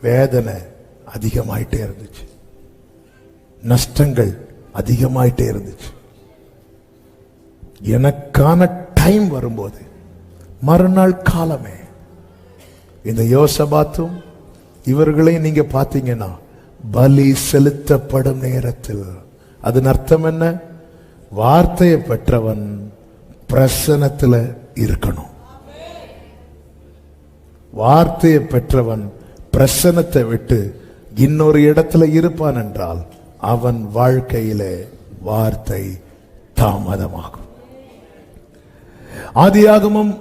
வேதனை அதிகமாயிட்டே இருந்துச்சு, நஷ்டங்கள் அதிகமாயிட்டே இருந்துச்சு. எனக்கான டைம் வரும்போது மறுநாள் காலமே இந்த யோசபாத்தும் இவர்களையும் நீங்க பாத்தீங்கன்னா, பலி செலுத்தப்படும் நேரத்தில், அதன் அர்த்தம் என்ன? வார்த்தையை பெற்றவன் பிரசன்னத்துல இருக்கணும். வார்த்தையை பெற்றவன் பிரசன்னத்தை விட்டு இன்னொரு இடத்துல இருப்பான் என்றால் அவன் வாழ்க்கையிலே வார்த்தை தாமதமாகும். ஆதியாகமம்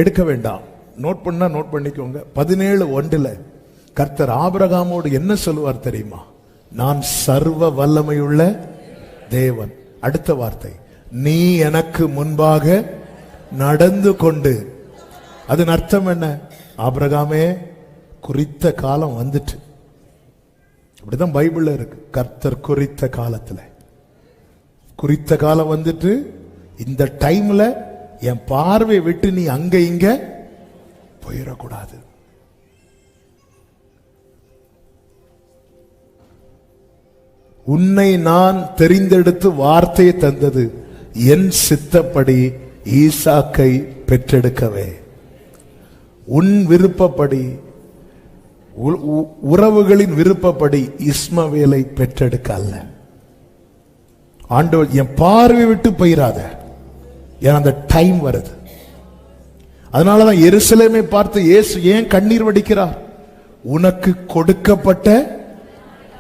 எடுக்க வேண்டாம், நோட் பண்ணா நோட் பண்ணிக்கோங்க. 17:1 கர்த்தர் ஆபிரகாமோடு என்ன சொல்லுவார் தெரியுமா? நான் சர்வ வல்லமையுள்ள தேவன். அடுத்த வார்த்தை, நீ எனக்கு முன்பாக நடந்து கொண்டு. அதன் அர்த்தம் என்ன? ஆபிரகாமே, குறித்த காலம் வந்துட்டு. அப்படிதான் பைபிள்ல இருக்கு. கர்த்தர் குறித்த காலத்துல, குறித்த காலம் வந்துட்டு, இந்த டைம்ல என் பார்வை விட்டு நீ அங்க இங்க போயிடக்கூடாது. உன்னை நான் தெரிந்தெடுத்து வார்த்தையை தந்தது என் சித்தப்படி ஈசாக்கை பெற்றெடுக்கவே. உன் விருப்பப்படி, உறவுகளின் விருப்பப்படி இஸ்மவேலை பெற்றெடுக்க அல்ல. ஆண்டவர், என் பார்வை விட்டு போயிராத, ஏன் அந்த டைம் வருது. அதனாலதான் எருசலேமை பார்த்து இயேசு ஏன் கண்ணீர் வடிக்கிறார்? உனக்கு கொடுக்கப்பட்ட,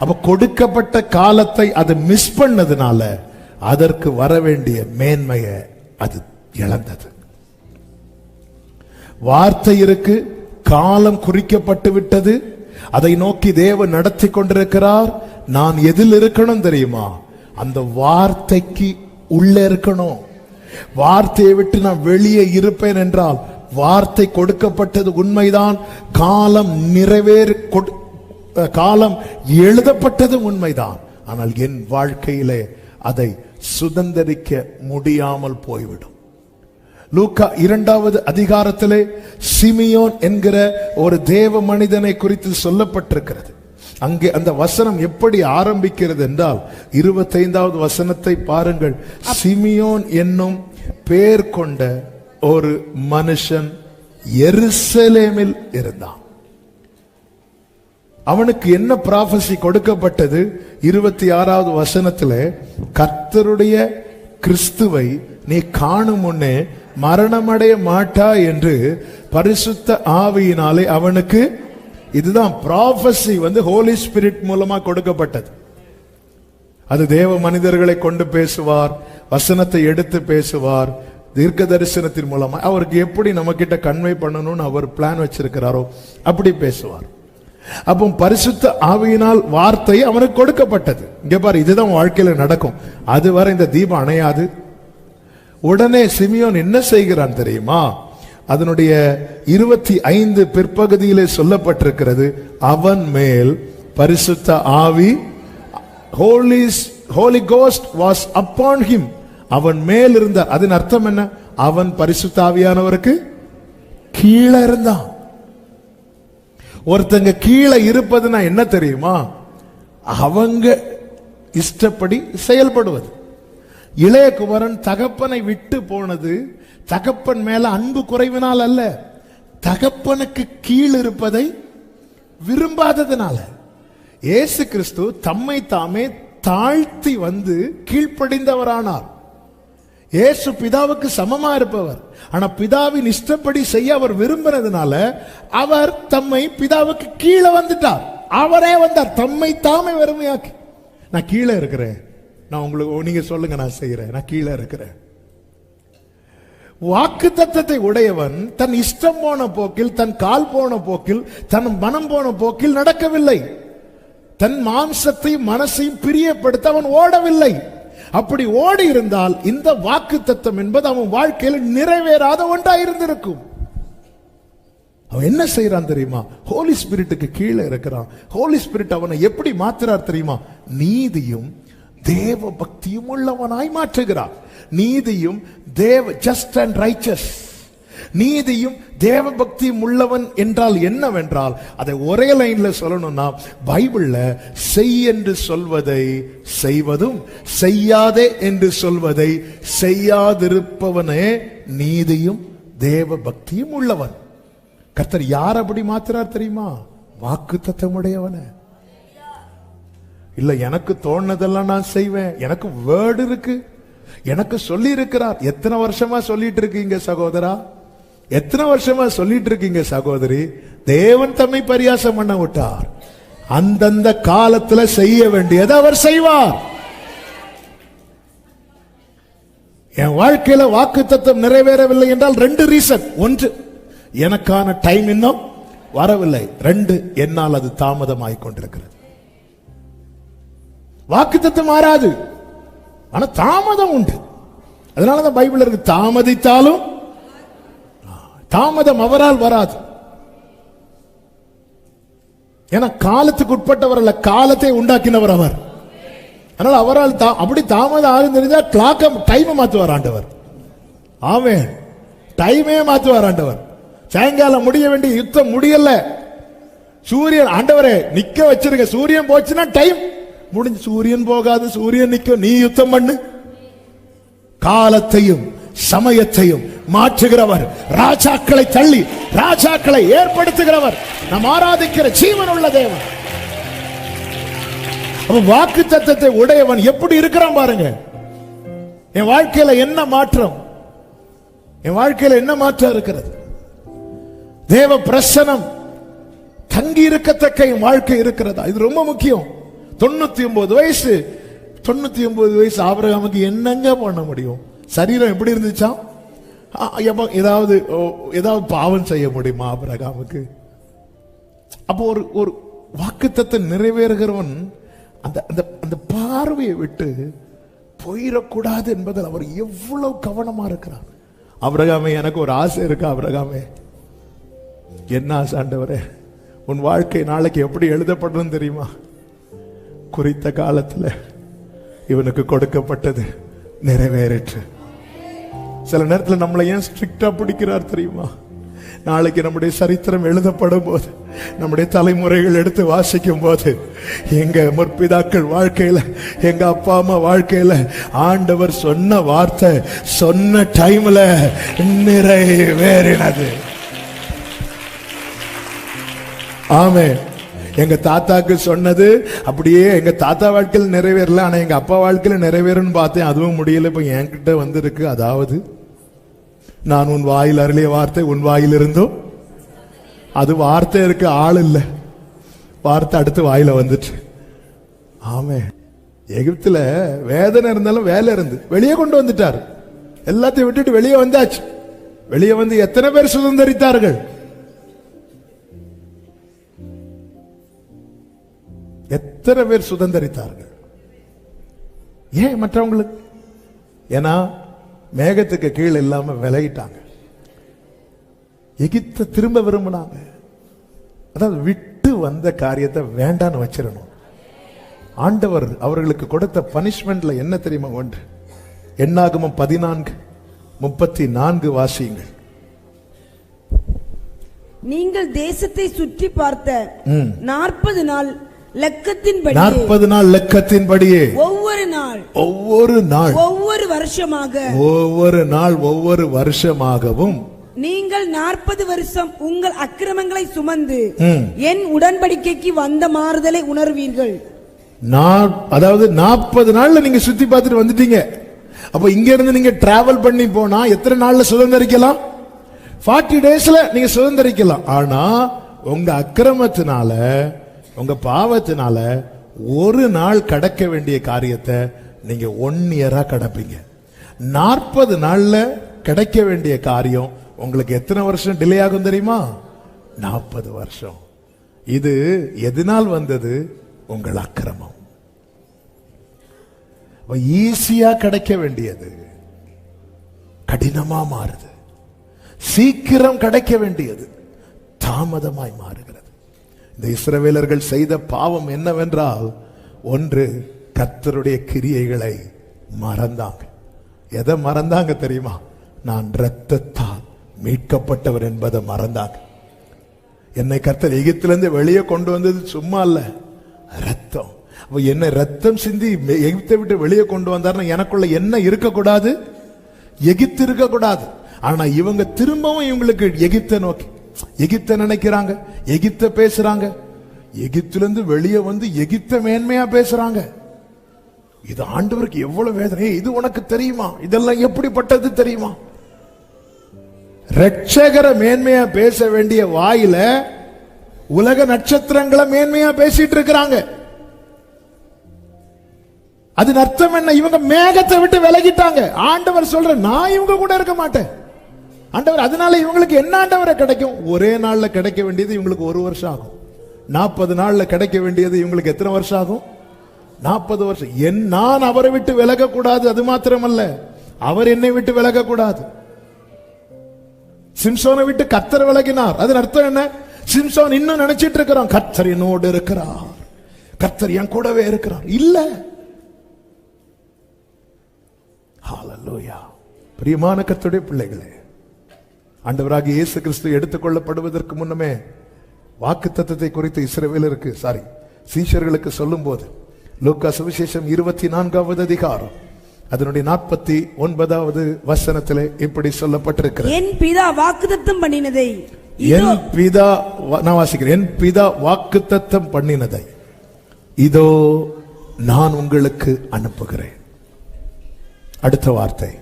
அப்ப கொடுக்கப்பட்ட காலத்தை அது மிஸ் பண்ணதுனால அதற்கு வர வேண்டிய மேன்மையை அது இழந்தது. வார்த்தை இருக்கு, காலம் குறிக்கப்பட்டு விட்டது, அதை நோக்கி தேவன் நடத்தி கொண்டிருக்கிறார். நான் எதில் இருக்கணும் தெரியுமா? அந்த வார்த்தைக்கு உள்ள இருக்கணும். வார்த்தையை விட்டு நான் வெளியே இருப்பேன் என்றால், வார்த்தை கொடுக்கப்பட்டது உண்மைதான், காலம் காலம் எழுதப்பட்டது உண்மைதான், ஆனால் என் வாழ்க்கையிலே அதை சுதந்தரிக்க முடியாமல் போய்விடும். லூக்கா 2வது அதிகாரத்திலே சிமியோன் என்கிற ஒரு தேவ மனிதனை குறித்து சொல்லப்பட்டிருக்கிறது. அங்கே அந்த வசனம் எப்படி ஆரம்பிக்கிறது என்றால், 25வது வசனத்தை பாருங்கள். சிமியோன் என்னும் பேர் கொண்ட ஒரு மனுஷன் எருசலேமில் இருந்தான். அவனுக்கு என்ன ப்ராபசி கொடுக்கப்பட்டது? 26வது வசனத்திலே, கர்த்தருடைய கிறிஸ்துவை நீ காணும் முன்னே மரணமடைய மாட்டா என்று பரிசுத்த ஆவியினாலே அவனுக்கு, இதுதான் ப்ராபசி ஹோலி ஸ்பிரிட் மூலமா கொடுக்கப்பட்டது. அது தேவ மனிதர்களை கொண்டு பேசுவார், வசனத்தை எடுத்து பேசுவார், தீர்க்க தரிசனத்தின் மூலமா அவருக்கு எப்படி நம்ம கிட்ட கன்வே பண்ணணும்னு அவர் பிளான் வச்சிருக்கிறாரோ அப்படி பேசுவார். அப்போ பரிசுத்த ஆவியினால் வார்த்தை அவனுக்கு கொடுக்கப்பட்டது. இங்க பாரு, இதுதான் வாழ்க்கையில நடக்கும். அதுவரை இந்த தீபம் அணையாது. உடனே சிமியோன் என்ன செய்கிறான் தெரியுமா? அதனுடைய 25 பிற்பகுதியிலே சொல்லப்பட்டிருக்கிறது, அவன் மேல் பரிசுத்த ஆவி, Holy Ghost was upon him, அவன் மேல் இருந்தார். அதன் அர்த்தம் என்ன? அவன் பரிசுத்த ஆவியானவருக்கு கீழே இருந்தான். ஒருத்தங்க கீழே இருப்பதுன்னா என்ன தெரியுமா? அவங்க இஷ்டப்படி செயல்படுவது. இளைய குமாரன் தகப்பனை விட்டு போனது தகப்பன் மேல அன்பு குறைவினால் அல்ல, தகப்பனுக்கு கீழ் இருப்பதை விரும்பாததுனால. இயேசு கிறிஸ்து தம்மை தாமே தாழ்த்தி வந்து கீழ்ப்படிந்தவரானார். இயேசு பிதாவுக்கு சமமா இருப்பவர். ஆனா பிதாவின் இஷ்டப்படி செய்ய அவர் விரும்பினதுனால அவர் தம்மை பிதாவுக்கு கீழே வந்துட்டார். அவரே வந்தார் தம்மை தாமே வெறுமையாக்கி. நான் கீழே இருக்கிறேன், நான் உங்களுக்கு, நீங்க சொல்லுங்க, நான் செய்யறேன், நான் கீழே இருக்கிறேன். வாக்கு தத்தத்தை உடையவன் தன் இஷ்டம் போன போக்கில், தன் கால் போன போக்கில், தன் மனம் போன போக்கில் நடக்கவில்லை. தன் மாம்சத்தையும் மனசையும் பிரியப்படுத்த அவன் ஓடவில்லை. அப்படி ஓடி இருந்தால் இந்த வாக்கு தத்தம் என்பது அவன் வாழ்க்கையில் நிறைவேறாத ஒன்றா இருந்திருக்கும். அவன் என்ன செய்யறான் தெரியுமா? ஹோலி ஸ்பிரிட்டுக்கு கீழே இருக்கிறான். ஹோலி ஸ்பிரிட் அவனை எப்படி மாற்றுறார் தெரியுமா? நீதியும் தேவ பக்தியும் உள்ளவனாய் மாற்றுகிறார். நீதியும் தேவ, ஜஸ்ட் அண்ட் ரைச்சஸ், நீதியும் தேவ பக்தியும் உள்ளவன் என்றால் என்னவென்றால், அதை ஒரே லைன்ல சொல்லணும்னா, பைபிள்ல செய் என்று சொல்வதை செய்வதும் செய்யாதே என்று சொல்வதை செய்யாதிருப்பவனே நீதியும் தேவ பக்தியும் உள்ளவன். கர்த்தர் யார் அப்படி மாத்துறார் தெரியுமா? வாக்கு தத்தமுடையவன. இல்ல எனக்கு தோணுனதெல்லாம் நான் செய்வேன், எனக்கு வேர்டு இருக்கு, எனக்கு சொல்லி இருக்கிறார். எத்தனை வருஷமா சொல்லிட்டு இருக்கீங்க சகோதரா? எத்தனை வருஷமா சொல்லிட்டு இருக்கீங்க சகோதரி? தேவன் தம்மை பரியாசம் பண்ண விட்டார். அந்தந்த காலத்துல செய்ய வேண்டியதை அவர் செய்வார். என் வாழ்க்கையில வாக்குத்தத்தம் நிறைவேறவில்லை என்றால் 2 ரீசன். 1, எனக்கான டைம் இன்னும் வரவில்லை. 2, என்னால் அது தாமதமாகிக் கொண்டிருக்கிறது. வாக்குத்தத்தம் மாறாது, ஆனா தாமதம் உண்டு. அதனாலதான் பைபிள் இருக்கு, தாமதித்தாலும் தாமதம் அவரால் வராது. ஏன்னா காலத்துக்கு உட்பட்டவர் அல்ல, காலத்தை உண்டாக்கினவர் அவர். அதனால அவரால் அப்படி தாமதம் ஆகும் தெரிஞ்சா கிளாக்க டைமை மாத்துவார் ஆண்டவர். ஆமென். டைமே மாத்துவார் ஆண்டவர். சாயங்காலம் முடிய வேண்டிய யுத்தம் முடியல, சூரியன் ஆண்டவரே நிக்க வச்சிருக்க, சூரியன் போச்சுன்னா டைம் முடிஞ்சு. சூரியன் போகாது, சூரியன் நிக்க, நீ யுத்தம் பண்ணு. காலத்தையும் சமயத்தையும் மாற்றுகிறவர், ராஜாக்களை தள்ளி ராஜாக்களை ஏற்படுத்துகிறவர், நாம் ஆராதிக்கிற ஜீவன் உள்ள தேவன். வாக்கு தத்தத்தை உடையவன் எப்படி இருக்கிறான் பாருங்க. என் வாழ்க்கையில என்ன மாற்றம், என் வாழ்க்கையில என்ன மாற்றம் இருக்கிறது? தேவ பிரசனம் தங்கி இருக்கத்தக்க என் வாழ்க்கை இருக்கிறதா? இது ரொம்ப முக்கியம். 99 வயசு, 99 வயசு ஆபிரகாமுக்கு என்னங்க பண்ண முடியும்? சரீரம் எப்படி இருந்துச்சா? ஏதாவது பாவம் செய்ய முடியுமா ஆபிரகாமுக்கு? அப்போ ஒரு வாக்குத்தத்தை நிறைவேறுகிறவன் அந்த பார்வையை விட்டு போயிடக்கூடாது என்பதில் அவர் எவ்வளவு கவனமா இருக்கிறார். ஆபிரகாமே, எனக்கு ஒரு ஆசை இருக்கு. ஆபிரகாமே, என்ன ஆசை ஆண்டவரே? உன் வாழ்க்கை நாளைக்கு எப்படி எழுதப்படும் தெரியுமா? குறித்த காலத்துல இவனுக்கு கொடுக்கப்பட்டது நிறைவேறிற்று. சில நேரத்தில் நம்மளை ஏன் ஸ்ட்ரிக்டா பிடிக்கிறார் தெரியுமா? நாளைக்கு நம்முடைய சரித்திரம் எழுதப்படும் போது, நம்முடைய தலைமுறைகள் எடுத்து வாசிக்கும் போது, எங்க முற்பிதாக்கள் வாழ்க்கையில, எங்க அப்பா அம்மா வாழ்க்கையில ஆண்டவர் சொன்ன வார்த்தை சொன்ன டைம்ல நிறைவேறினது. ஆமே. எங்க தாத்தாக்கு சொன்னது அப்படியே எங்க தாத்தா வாழ்க்கையில் நிறைவேறல, ஆனா எங்க அப்பா வாழ்க்கையில நிறைவேறும்னு பார்த்தேன், அதுவும் முடியல. இப்ப என்கிட்ட வந்திருக்கு. அதாவது நான் உன் வாயில் அருளிய வார்த்தை உன் வாயில் இருந்தும், அது வார்த்தை இருக்கு, ஆள் இல்ல, வார்த்தை அடுத்து வாயில வந்துட்டு. ஆமே. எகிப்துல வேதனை இருந்தாலும் வேலை இருந்து வெளியே கொண்டு வந்துட்டார். எல்லாத்தையும் விட்டுட்டு வெளியே வந்தாச்சு. வெளியே வந்து எத்தனை பேர் சுதந்திரித்தார்கள்? எத்தனை பேர் சுதந்திரித்தார்கள்? ஏன் மற்றவங்களுக்கு? ஏன்னா மேகத்துக்கு கீழே இல்லாம விலகிட்டாங்க. எகிப்தை திரும்ப விரும்பினாங்க. அதாவது விட்டு வந்த காரியத்தை வேண்டான்னு வச்சிடணும். ஆண்டவர் அவர்களுக்கு கொடுத்த பனிஷ்மெண்ட்ல என்ன தெரியுமா? ஒன்று, என்னாகமம் 14:34 வாசியுங்கள். நீங்கள் தேசத்தை சுற்றி பார்த்த 40 நாள் லக்கத்தின்படி 40 நாள் லக்கத்தின்படியே ஒவ்வொரு நாள் ஒவ்வொரு வருஷமாகவும் நீங்கள் 40 வருஷம் உங்கள் அக்கிரமங்களை சுமந்து என் உடன்படிக்கைக்கு வந்த மாறுதலை உணர்வீர்கள். அதாவது 40 நாள்ல நீங்க சுத்தி பார்த்துட்டு வந்துட்டீங்க. அப்ப இங்க இருந்து நீங்க டிராவல் பண்ணி போனா எத்தனை நாள்ல சுதந்திரிக்கலாம்? 40 டேஸ்ல நீங்க சுதந்திரிக்கலாம். ஆனா உங்க அக்கிரமத்தினால, உங்க பாவத்தினால ஒரு நாள் கடக்க வேண்டிய காரியத்தை நீங்க 1 இயரா கடப்பீங்க. 40 நாள்ல கிடைக்க வேண்டிய காரியம் உங்களுக்கு எத்தனை வருஷம் டிலே ஆகும் தெரியுமா? 40 வருஷம். இது எதனால் வந்தது? உங்கள் அக்கிரமம். ஈஸியா கிடைக்க வேண்டியது கடினமா மாறுது. சீக்கிரம் கிடைக்க வேண்டியது தாமதமாய் மாறுகிறது. இந்த இஸ்ரவேலர்கள் செய்த பாவம் என்னவென்றால், ஒன்று, கர்த்தருடைய கிரியைகளை மறந்தாங்க. எதை மறந்தாங்க தெரியுமா? நான் இரத்தத்தால் மீட்கப்பட்டவர் என்பதை மறந்தாங்க. என்னை கர்த்தர் எகிப்திலிருந்து வெளியே கொண்டு வந்தது சும்மா இல்ல, ரத்தம். என்ன ரத்தம் சிந்தி எகிப்தை விட்டு வெளியே கொண்டு வந்தாருன்னா எனக்குள்ள என்ன இருக்கக்கூடாது? எகிப்து இருக்கக்கூடாது. ஆனா இவங்க திரும்பவும் இவங்களுக்கு எகிப்தை நோக்கி, எகிப்தை நினைக்கிறாங்க, எகிப்தை பேசுறாங்க. எகிப்திலிருந்து வெளியே வந்து எகிப்தை மேன்மையா பேசுறாங்க. இது ஆண்டவருக்கு எவ்வளவு வேதனை. இது உனக்கு தெரியுமா? இதெல்லாம் எப்படிப்பட்டது தெரியுமா? ரட்சகர மேன்மையா பேச வேண்டிய வாயில உலக நட்சத்திரங்களை மேன்மையா பேசிட்டு இருக்கிறாங்க. அது அர்த்தம் என்ன? இவங்க மேகத்தை விட்டு விலகிட்டாங்க. ஆண்டவர் சொல்ற, நான் இவங்க கூட இருக்க மாட்டேன். ஆண்டவர் அதனால இவங்களுக்கு என்ன ஆண்டவரை கிடைக்கும்? ஒரே நாள்ல கிடைக்க வேண்டியது இவங்களுக்கு 1 வருஷம் ஆகும். 40 நாள்ல கிடைக்க வேண்டியது இவங்களுக்கு எத்தனை வருஷம் ஆகும்? 40 வருஷம். நான் அவரை விட்டு விலக கூடாது. அது மாத்திரமல்ல, அவர் என்னை விட்டு விலக கூடாது. சிம்சோனை விட்டு கர்த்தர் விலகினார். அதன் அர்த்தம் என்ன? சிம்சோன் இன்னும் நினைச்சிட்டு இருக்கிறான், கர்த்தர் என்னோடு இருக்கிறார், கர்த்தர் என் கூடவே இருக்கிறார். இல்ல. ஹல்லேலூயா. பிரியமான கர்த்தருடைய பிள்ளைகளே, ஆண்டவராகிய இயேசு கிறிஸ்து எடுத்துக்கொள்ளப்படுவதற்கு முன்னமே வாக்குத்தத்தத்தை குறித்து இஸ்ரவேலருக்கு சீஷர்களுக்கு சொல்லும் போது லூக்கா சுவிசேஷம் 24வது அதிகாரம் அதனுடைய 49வது வசனத்திலே இப்படி சொல்லப்பட்டிருக்கிறது. என் பிதா வாக்குத்தத்தம் பண்ணினதை, நான் வாசிக்கிறேன். என் பிதா வாக்குத்தத்தம் பண்ணினதை இதோ நான் உங்களுக்கு அனுப்புகிறேன். அடுத்த வார்த்தை,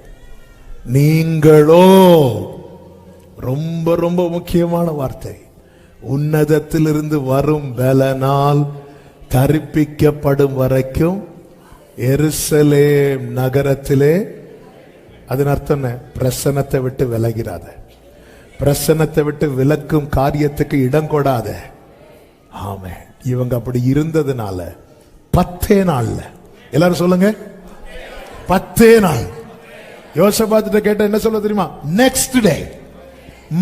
நீங்களோ, ரொம்ப ரொம்ப முக்கியமான வார்த்தை, உன்னதத்திலிருந்து வரும் பலனால் தரிப்பிக்கப்படும் வரைக்கும் எருசலேம் நகரத்திலே, அதன் அர்த்தம் என்ன? பிரசன்னத்தை விட்டு விலகிறாத, பிரசன்னத்தை விட்டு விலக்கும் காரியத்துக்கு இடம் கொடாத. ஆமே. இவங்க அப்படி இருந்ததுனால 10 நாள்ல, எல்லாரும் சொல்லுங்க, 10 நாள். யோசபாத்திட்ட கேட்ட என்ன சொல்ல தெரியுமா? நெக்ஸ்ட் டே,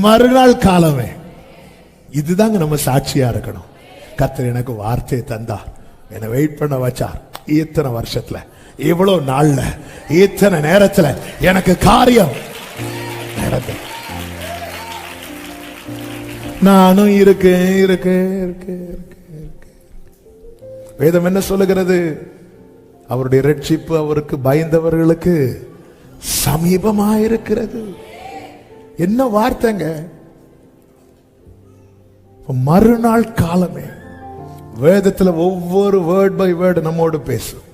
மறுநாள் காலமே. இதுதாங்க நம்ம சாட்சியா இருக்கணும். கர்த்தர் எனக்கு வார்த்தையை தந்தார், என்னை வெயிட் பண்ண வச்சார். இத்தனை வருஷத்துல, இவ்வளவு நாள்ல, இத்தனை நேரத்துல எனக்கு காரியம் நடந்தது. நானும் இருக்கேன். வேதம் என்ன சொல்லுகிறது? அவருடைய ரட்சிப்பு அவருக்கு பயந்தவர்களுக்கு சமீபமாயிருக்கிறது. என்ன வார்த்தைங்க! மறுநாள் காலமே. வேதத்துல ஒவ்வொரு வேர்ட் பை வேர்டு நம்மோடு பேசும்.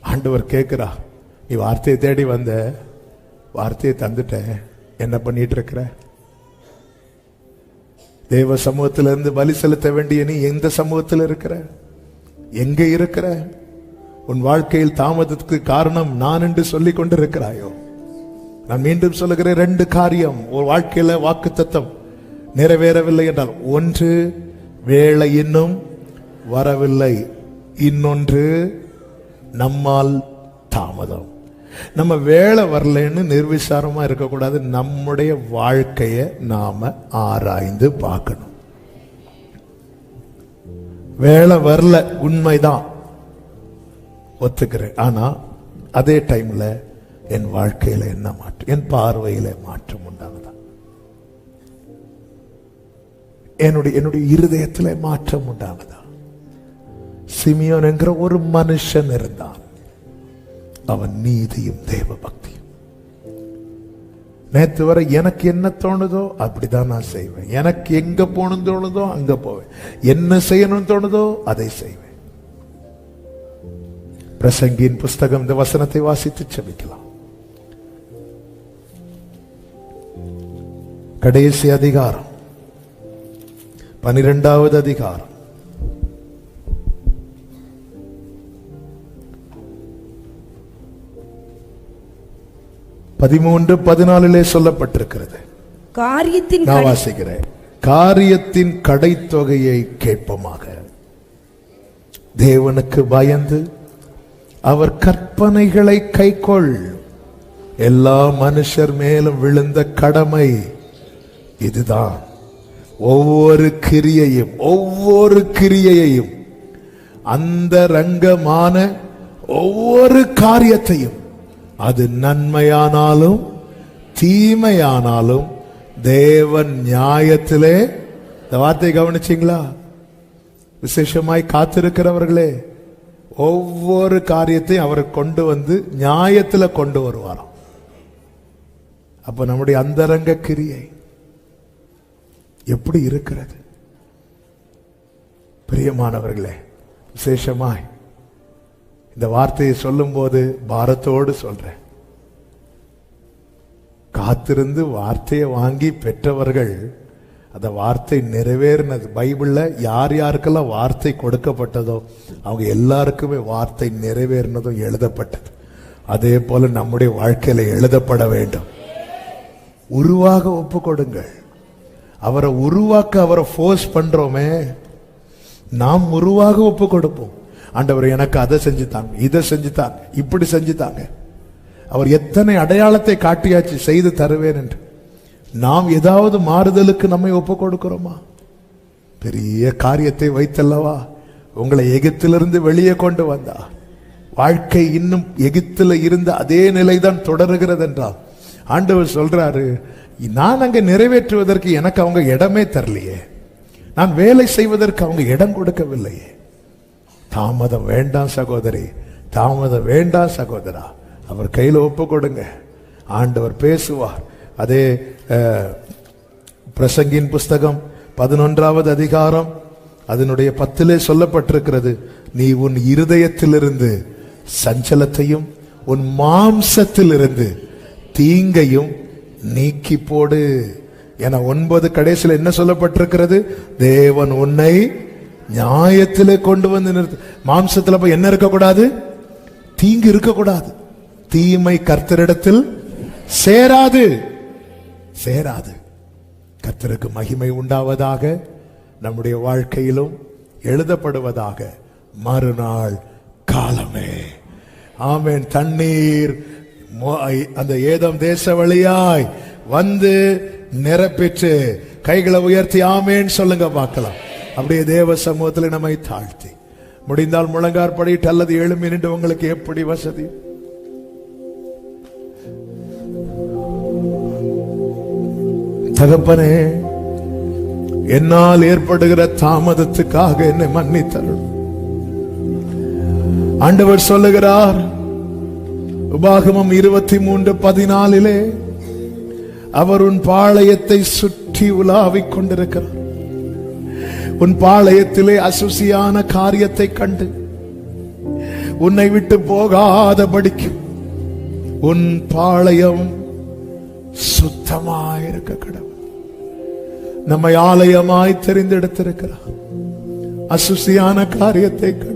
ஆண்டவர் கேட்கிறா, நீ வார்த்தையை தேடி வந்த, வார்த்தையை தந்துட்ட, என்ன பண்ணிட்டு இருக்கிற? தேவ சமூகத்திலிருந்து பலி செலுத்த வேண்டிய நீ எந்த சமூகத்தில் இருக்கிற? எங்க இருக்கிற? உன் வாழ்க்கையில் தாமதத்துக்கு காரணம் நான் என்று சொல்லிக் கொண்டிருக்கிறாயோ? நான் மீண்டும் சொல்லுகிறேன், 2 காரியம் ஒரு வாழ்க்கையில வாக்குத்தத்தம் நிறைவேறவில்லை என்றால், ஒன்று, வேளை இன்னும் வரவில்லை. இன்னொன்று, நம்மால் தாமதம். நம்ம வேலை வரலன்னு நிர்விசாரமா இருக்கக்கூடாது. நம்முடைய வாழ்க்கையை நாம ஆராய்ந்து பார்க்கணும். வேலை வரல, உண்மைதான், ஒத்துக்கிறேன். ஆனா அதே டைம்ல என் வாழ்க்கையில என்ன மாற்றம், என் பார்வையில மாற்றம் உண்டாகுதா? என்னுடைய இருதயத்திலே மாற்றம் உண்டானதா? சிமியோன் என்கிற ஒரு மனுஷன் இருந்தான். அவன் நீதியும் தேவ பக்தியும். நேற்று வரை எனக்கு என்ன தோணுதோ அப்படிதான் நான் செய்வேன். எனக்கு எங்க போகணும்னு தோணுதோ அங்க போவேன். என்ன செய்யணும்னு தோணுதோ அதை செய்வேன். பிரசங்கியின் புஸ்தகம் இந்த வசனத்தை வாசித்து செபிக்கலாம். கடைசி அதிகாரம் 12வது அதிகாரம் 13-14 சொல்லப்பட்டிருக்கிறது. நான் வாசிக்கிறேன். காரியத்தின் கடைத்தொகையை கேட்போமாக. தேவனுக்கு பயந்து அவர் கற்பனைகளை கைக்கொள். எல்லா மனுஷர் மேலும் விழுந்த கடமை இதுதான். ஒவ்வொரு கிரியையையும் அந்த ரங்கமான ஒவ்வொரு காரியத்தையும், அது நன்மையானாலும் தீமையானாலும் தேவன் நியாயத்திலே, இந்த வார்த்தை கவனிச்சீங்களா? விசேஷமாய் காத்திருக்கிறவர்களே, ஒவ்வொரு காரியத்தையும் அவரை கொண்டு வந்து நியாயத்துல கொண்டு வருவாராம். அப்ப நம்முடைய அந்தரங்க கிரியை எப்படி இருக்கிறது? பிரியமானவர்களே, விசேஷமாய் இந்த வார்த்தையை சொல்லும் போது பாரத்தோடு சொல்றேன். காத்திருந்து வார்த்தையை வாங்கி பெற்றவர்கள், அந்த வார்த்தை நிறைவேறினது. பைபிள்ல யார் யாருக்கெல்லாம் வார்த்தை கொடுக்கப்பட்டதோ அவங்க எல்லாருக்குமே வார்த்தை நிறைவேறினதும் எழுதப்பட்டது. அதே போல நம்முடைய வாழ்க்கையில எழுதப்பட வேண்டும். உருவாக ஒப்பு கொடுங்கள். அவரை உருவாக்க அவரை ஃபோர்ஸ் பண்றோமே, நாம் உருவாக ஒப்பு கொடுப்போம். ஆண்டவர் எனக்கு அதை செஞ்சுத்தாங்க, இதை செஞ்சுத்தாங்க, இப்படி செஞ்சுத்தாங்க. அவர் எத்தனை அடையாளத்தை காட்டியாச்சு செய்து தருவேன் என்று. நாம் ஏதாவது மாறுதலுக்கு நம்மை ஒப்பு கொடுக்கிறோமா? பெரிய காரியத்தை வைத்தல்லவா உங்களை எகிப்திலிருந்து வெளியே கொண்டு வந்தா. வாழ்க்கை இன்னும் எகிப்தில் இருந்த அதே நிலைதான் தொடருகிறது என்றால் ஆண்டவர் சொல்றாரு, நான் அங்க நிறைவேற்றுவதற்கு எனக்கு அவங்க இடமே தரலையே, நான் வேலை செய்வதற்கு அவங்க இடம் கொடுக்கவில்லையே. தாமதம் வேண்டாம் சகோதரி, தாமதம் வேண்டாம் சகோதரா. அவர் கையில ஒப்பு கொடுங்க, ஆண்டவர் பேசுவார். அதே பிரசங்கின் புஸ்தகம் 11வது அதிகாரம் அதனுடைய 10 சொல்லப்பட்டிருக்கிறது, நீ உன் இருதயத்திலிருந்து சஞ்சலத்தையும் உன் மாம்சத்திலிருந்து தீங்கையும் நீக்கி போடு என 9 கடைசியில் என்ன சொல்லப்பட்டிருக்கிறது? தேவன் உன்னை நியாயத்திலே கொண்டு வந்து நிறுத்து. மாம்சத்துல போய் என்ன இருக்கக்கூடாது? தீங்கு இருக்கக்கூடாது. தீமை கர்த்தரிடத்தில் சேராது. கர்த்தருக்கு மகிமை உண்டாவதாக, நம்முடைய வாழ்க்கையிலும் எழுதப்படுவதாக. மறுநாள் காலமே, ஆமென். தண்ணீர் அந்த ஏதோம் தேச வழியாய் வந்து நிரப்பிட்டு கைகளை உயர்த்தி ஆமேன் சொல்லுங்க பார்க்கலாம். அப்படியே தேவ சமூகத்தில் நம்மை தாழ்த்தி முடிந்தால் முழங்கார் படிட்டு அல்லது எழும்பி நின்று உங்களுக்கு எப்படி வசதி. தகப்பனே, என்னால் ஏற்படுகிற தாமதத்துக்காக என்னை மன்னித்தருள். ஆண்டவர் சொல்லுகிறார் உபாகமம் 23:14 அவர் உன் பாளையத்தை சுற்றி உலாவிக் கொண்டிருக்கிறார். உன் பாளையத்திலே அசுசியான காரியத்தை கண்டு உன்னை விட்டு போகாதபடிக்கு உன் பாளையம் சுத்தமாயிருக்க கடவுள் நம்மை ஆலயமாய் தெரிந்தெடுத்திருக்கிறார். அசுசியான காரியத்தை கண்டு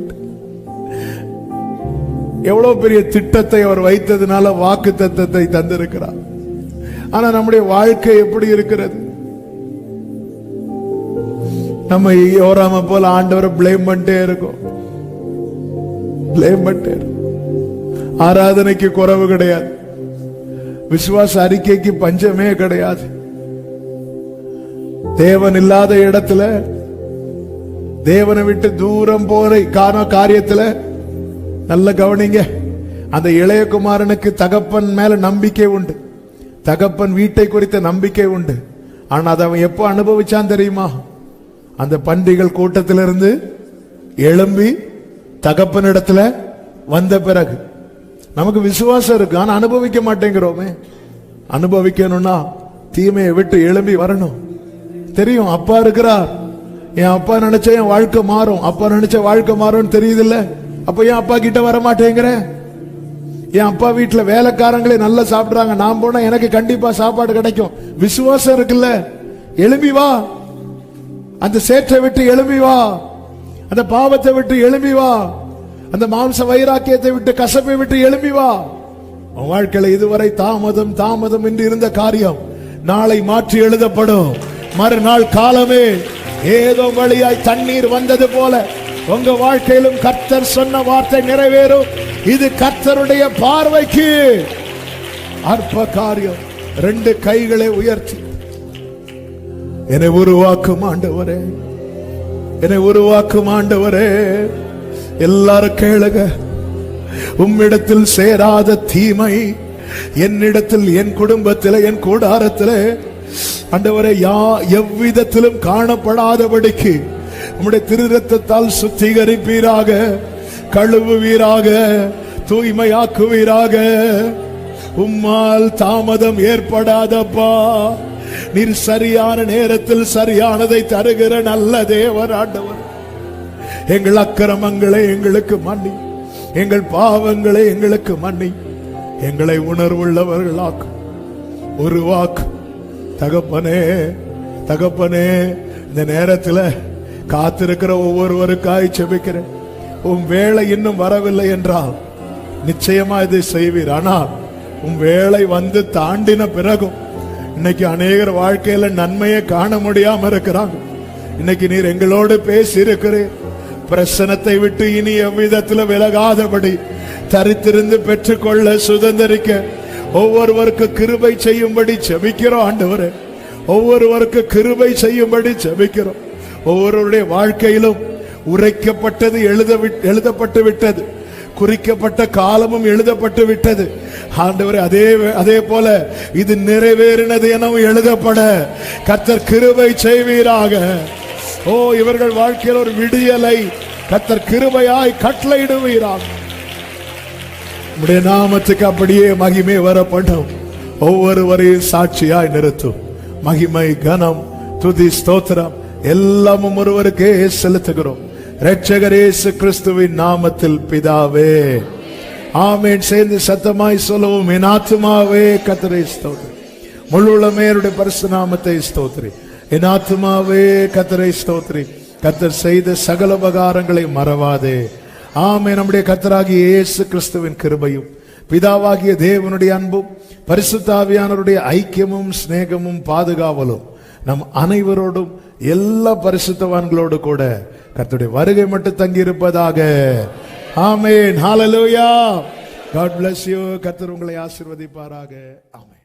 எவ்வளவு பெரிய திட்டத்தை அவர் வைத்ததுனால வாக்கு தத்தத்தை தந்திருக்கிறார். ஆனா நம்முடைய வாழ்க்கை எப்படி இருக்கிறது? நம்ம யோராம போல ஆண்டவரை பிளேம் பண்ணிட்டே இருக்கோம். ஆராதனைக்கு குறைவு கிடையாது, விசுவாச அறிக்கைக்கு பஞ்சமே கிடையாது. தேவன் இல்லாத இடத்துல, தேவனை விட்டு தூரம் போற காரியத்துல நல்ல கவனிங்க. அந்த இளைய குமாரனுக்கு தகப்பன் மேல நம்பிக்கை உண்டு, தகப்பன் வீட்டை குறித்த நம்பிக்கை உண்டு. ஆனா அதை அவன் எப்போ அனுபவிச்சான் தெரியுமா? அந்த பன்றிகள் கூட்டத்திலிருந்து எழும்பி தகப்பனிடத்துல வந்த பிறகு நமக்கு விசுவாசம் இருக்கு, ஆனா அனுபவிக்க மாட்டேங்கிறோமே. அனுபவிக்கணும்னா தீமையை விட்டு எழும்பி வரணும். தெரியும் அப்பா இருக்கிறார், என் அப்பா நினைச்ச என் வாழ்க்கை மாறும், அப்பா நினைச்ச வாழ்க்கை மாறும் தெரியுது இல்ல. அப்ப என் அப்பா கிட்ட வர மாட்டேங்கிற? என் அப்பா வீட்டுல வேலைக்காரங்களே நல்லா சாப்பிடுறாங்க, நான் போனா எனக்கு கண்டிப்பா சாப்பாடு கிடைக்கும். விசுவாசம் இருக்குல்ல, எழும்பி வா. அந்த சேற்றை விட்டு எழும்பி வா, அந்த பாவத்தை விட்டு எழும்பி வா, அந்த மாம்ச வைராக்கியத்தை விட்டு கசப்பை விட்டு எழும்பி வா. உன் வாழ்க்கையில இதுவரை தாமதம் தாமதம் என்று இருந்த காரியம் நாளை மாற்றி எழுதப்படும். மறுநாள் காலமே ஏதோ வழியாய் தண்ணீர் வந்தது போல உங்க வாழ்க்கையிலும் கர்த்தர் சொன்ன வார்த்தை நிறைவேறும். இது கர்த்தருடைய பார்வைக்கு அற்ப காரியம். 2 கைகளை உயர்த்தி என்னை உருவாக்கும் ஆண்டவரே, என்னை உருவாக்கும் ஆண்டவரே. எல்லாரும் கேளுங்க. உம்மிடத்தில் சேராத தீமை என்னிடத்தில், என் குடும்பத்தில், என் கூடாரத்தில் ஆண்டவரே எவ்விதத்திலும் காணப்படாதபடிக்கு உம்முடைய திரு ரத்தத்தால் சுத்திகரிப்பீராக, கழுவுவீராக, தூய்மையாக்குவீராக. உம்மால் தாமதம் ஏற்படாதப்பா. நீர் சரியான நேரத்தில் சரியானதை தருகிற நல்ல தேவன் ஆண்டவர். எங்கள் அக்கிரமங்களை எங்களுக்கு மன்னி, எங்கள் பாவங்களை எங்களுக்கு மன்னி, எங்களை உணர்வுள்ளவர்களாக்கும். உருவாக்கும் தகப்பனே. தகப்பனே, இந்த நேரத்தில் காத்திருக்கிற ஒவ்வொருவருக்காய் செபிக்கிறேன். உன் வேலை இன்னும் வரவில்லை என்றால் நிச்சயமா இதை செய்வீர். ஆனால் உன் வேலை வந்து தாண்டின பிறகும் இன்னைக்கு அநேகர் வாழ்க்கையில நன்மையை காண முடியாம இருக்கிறாங்க. இன்னைக்கு நீர் எங்களோடு பேசி இருக்கிறீர். பிரசனத்தை விட்டு இனி எவ்விதத்தில் விலகாதபடி தரித்திருந்து பெற்றுக்கொள்ள, சுதந்திரிக்க ஒவ்வொருவருக்கு கிருபை செய்யும்படி செபிக்கிறோம் ஆண்டவரே. ஒவ்வொருவருக்கு கிருபை செய்யும்படி செபிக்கிறோம். ஒவ்வொருவருடைய வாழ்க்கையிலும் உரைக்கப்பட்டது எழுதப்பட்டு விட்டது, குறிக்கப்பட்ட காலமும் எழுதப்பட்டு விட்டது ஆண்டவரே. அதே போல இது நிறைவேறினது எனவும் எழுதப்பட கர்த்தர் கிருபை செய்வீராக. ஓ, இவர்கள் வாழ்க்கையில் ஒரு விடியலை கர்த்தர் கிருபையாய் கட்டளையிடுவீராக. உம்முடைய நாமத்துக்கு அப்படியே மகிமை வரப்படும். ஒவ்வொருவரையும் சாட்சியாய் நிறுத்தும். மகிமை, கனம், துதி, ஸ்தோத்திரம் எல்லாமும் ஒருவருக்கே செலுத்துகிறோம். இரட்சகர் இயேசு கிறிஸ்துவின் நாமத்தில் பிதாவே, ஆமென். சேர்ந்து சத்தமாய் சொல்லுவோம். என் ஆத்துமாவே கர்த்தரை ஸ்தோத்திரி, முழு உள்ளமையருடைய பரிசுத்த நாமத்தை ஸ்தோத்திரி. என் ஆத்துமாவே கர்த்தரை ஸ்தோத்திரி, கர்த்தர் செய்த சகல உபகாரங்களை மறவாதே. ஆமென். நம்முடைய கர்த்தராகிய இயேசு கிறிஸ்துவின் கிருபையும், பிதாவாகிய தேவனுடைய அன்பும், பரிசுத்த ஆவியானவருடைய ஐக்கியமும் சிநேகமும் பாதுகாவலும் நம் அனைவரோடும் எல்லா பரிசுத்தவான்களோடு கூட கர்த்தருடைய வருகை மட்டும் தங்கி இருப்பதாக. ஆமென். ஹalleluya. God bless you. கர்த்தர் உங்களை ஆசீர்வதிப்பாராக. ஆமென்.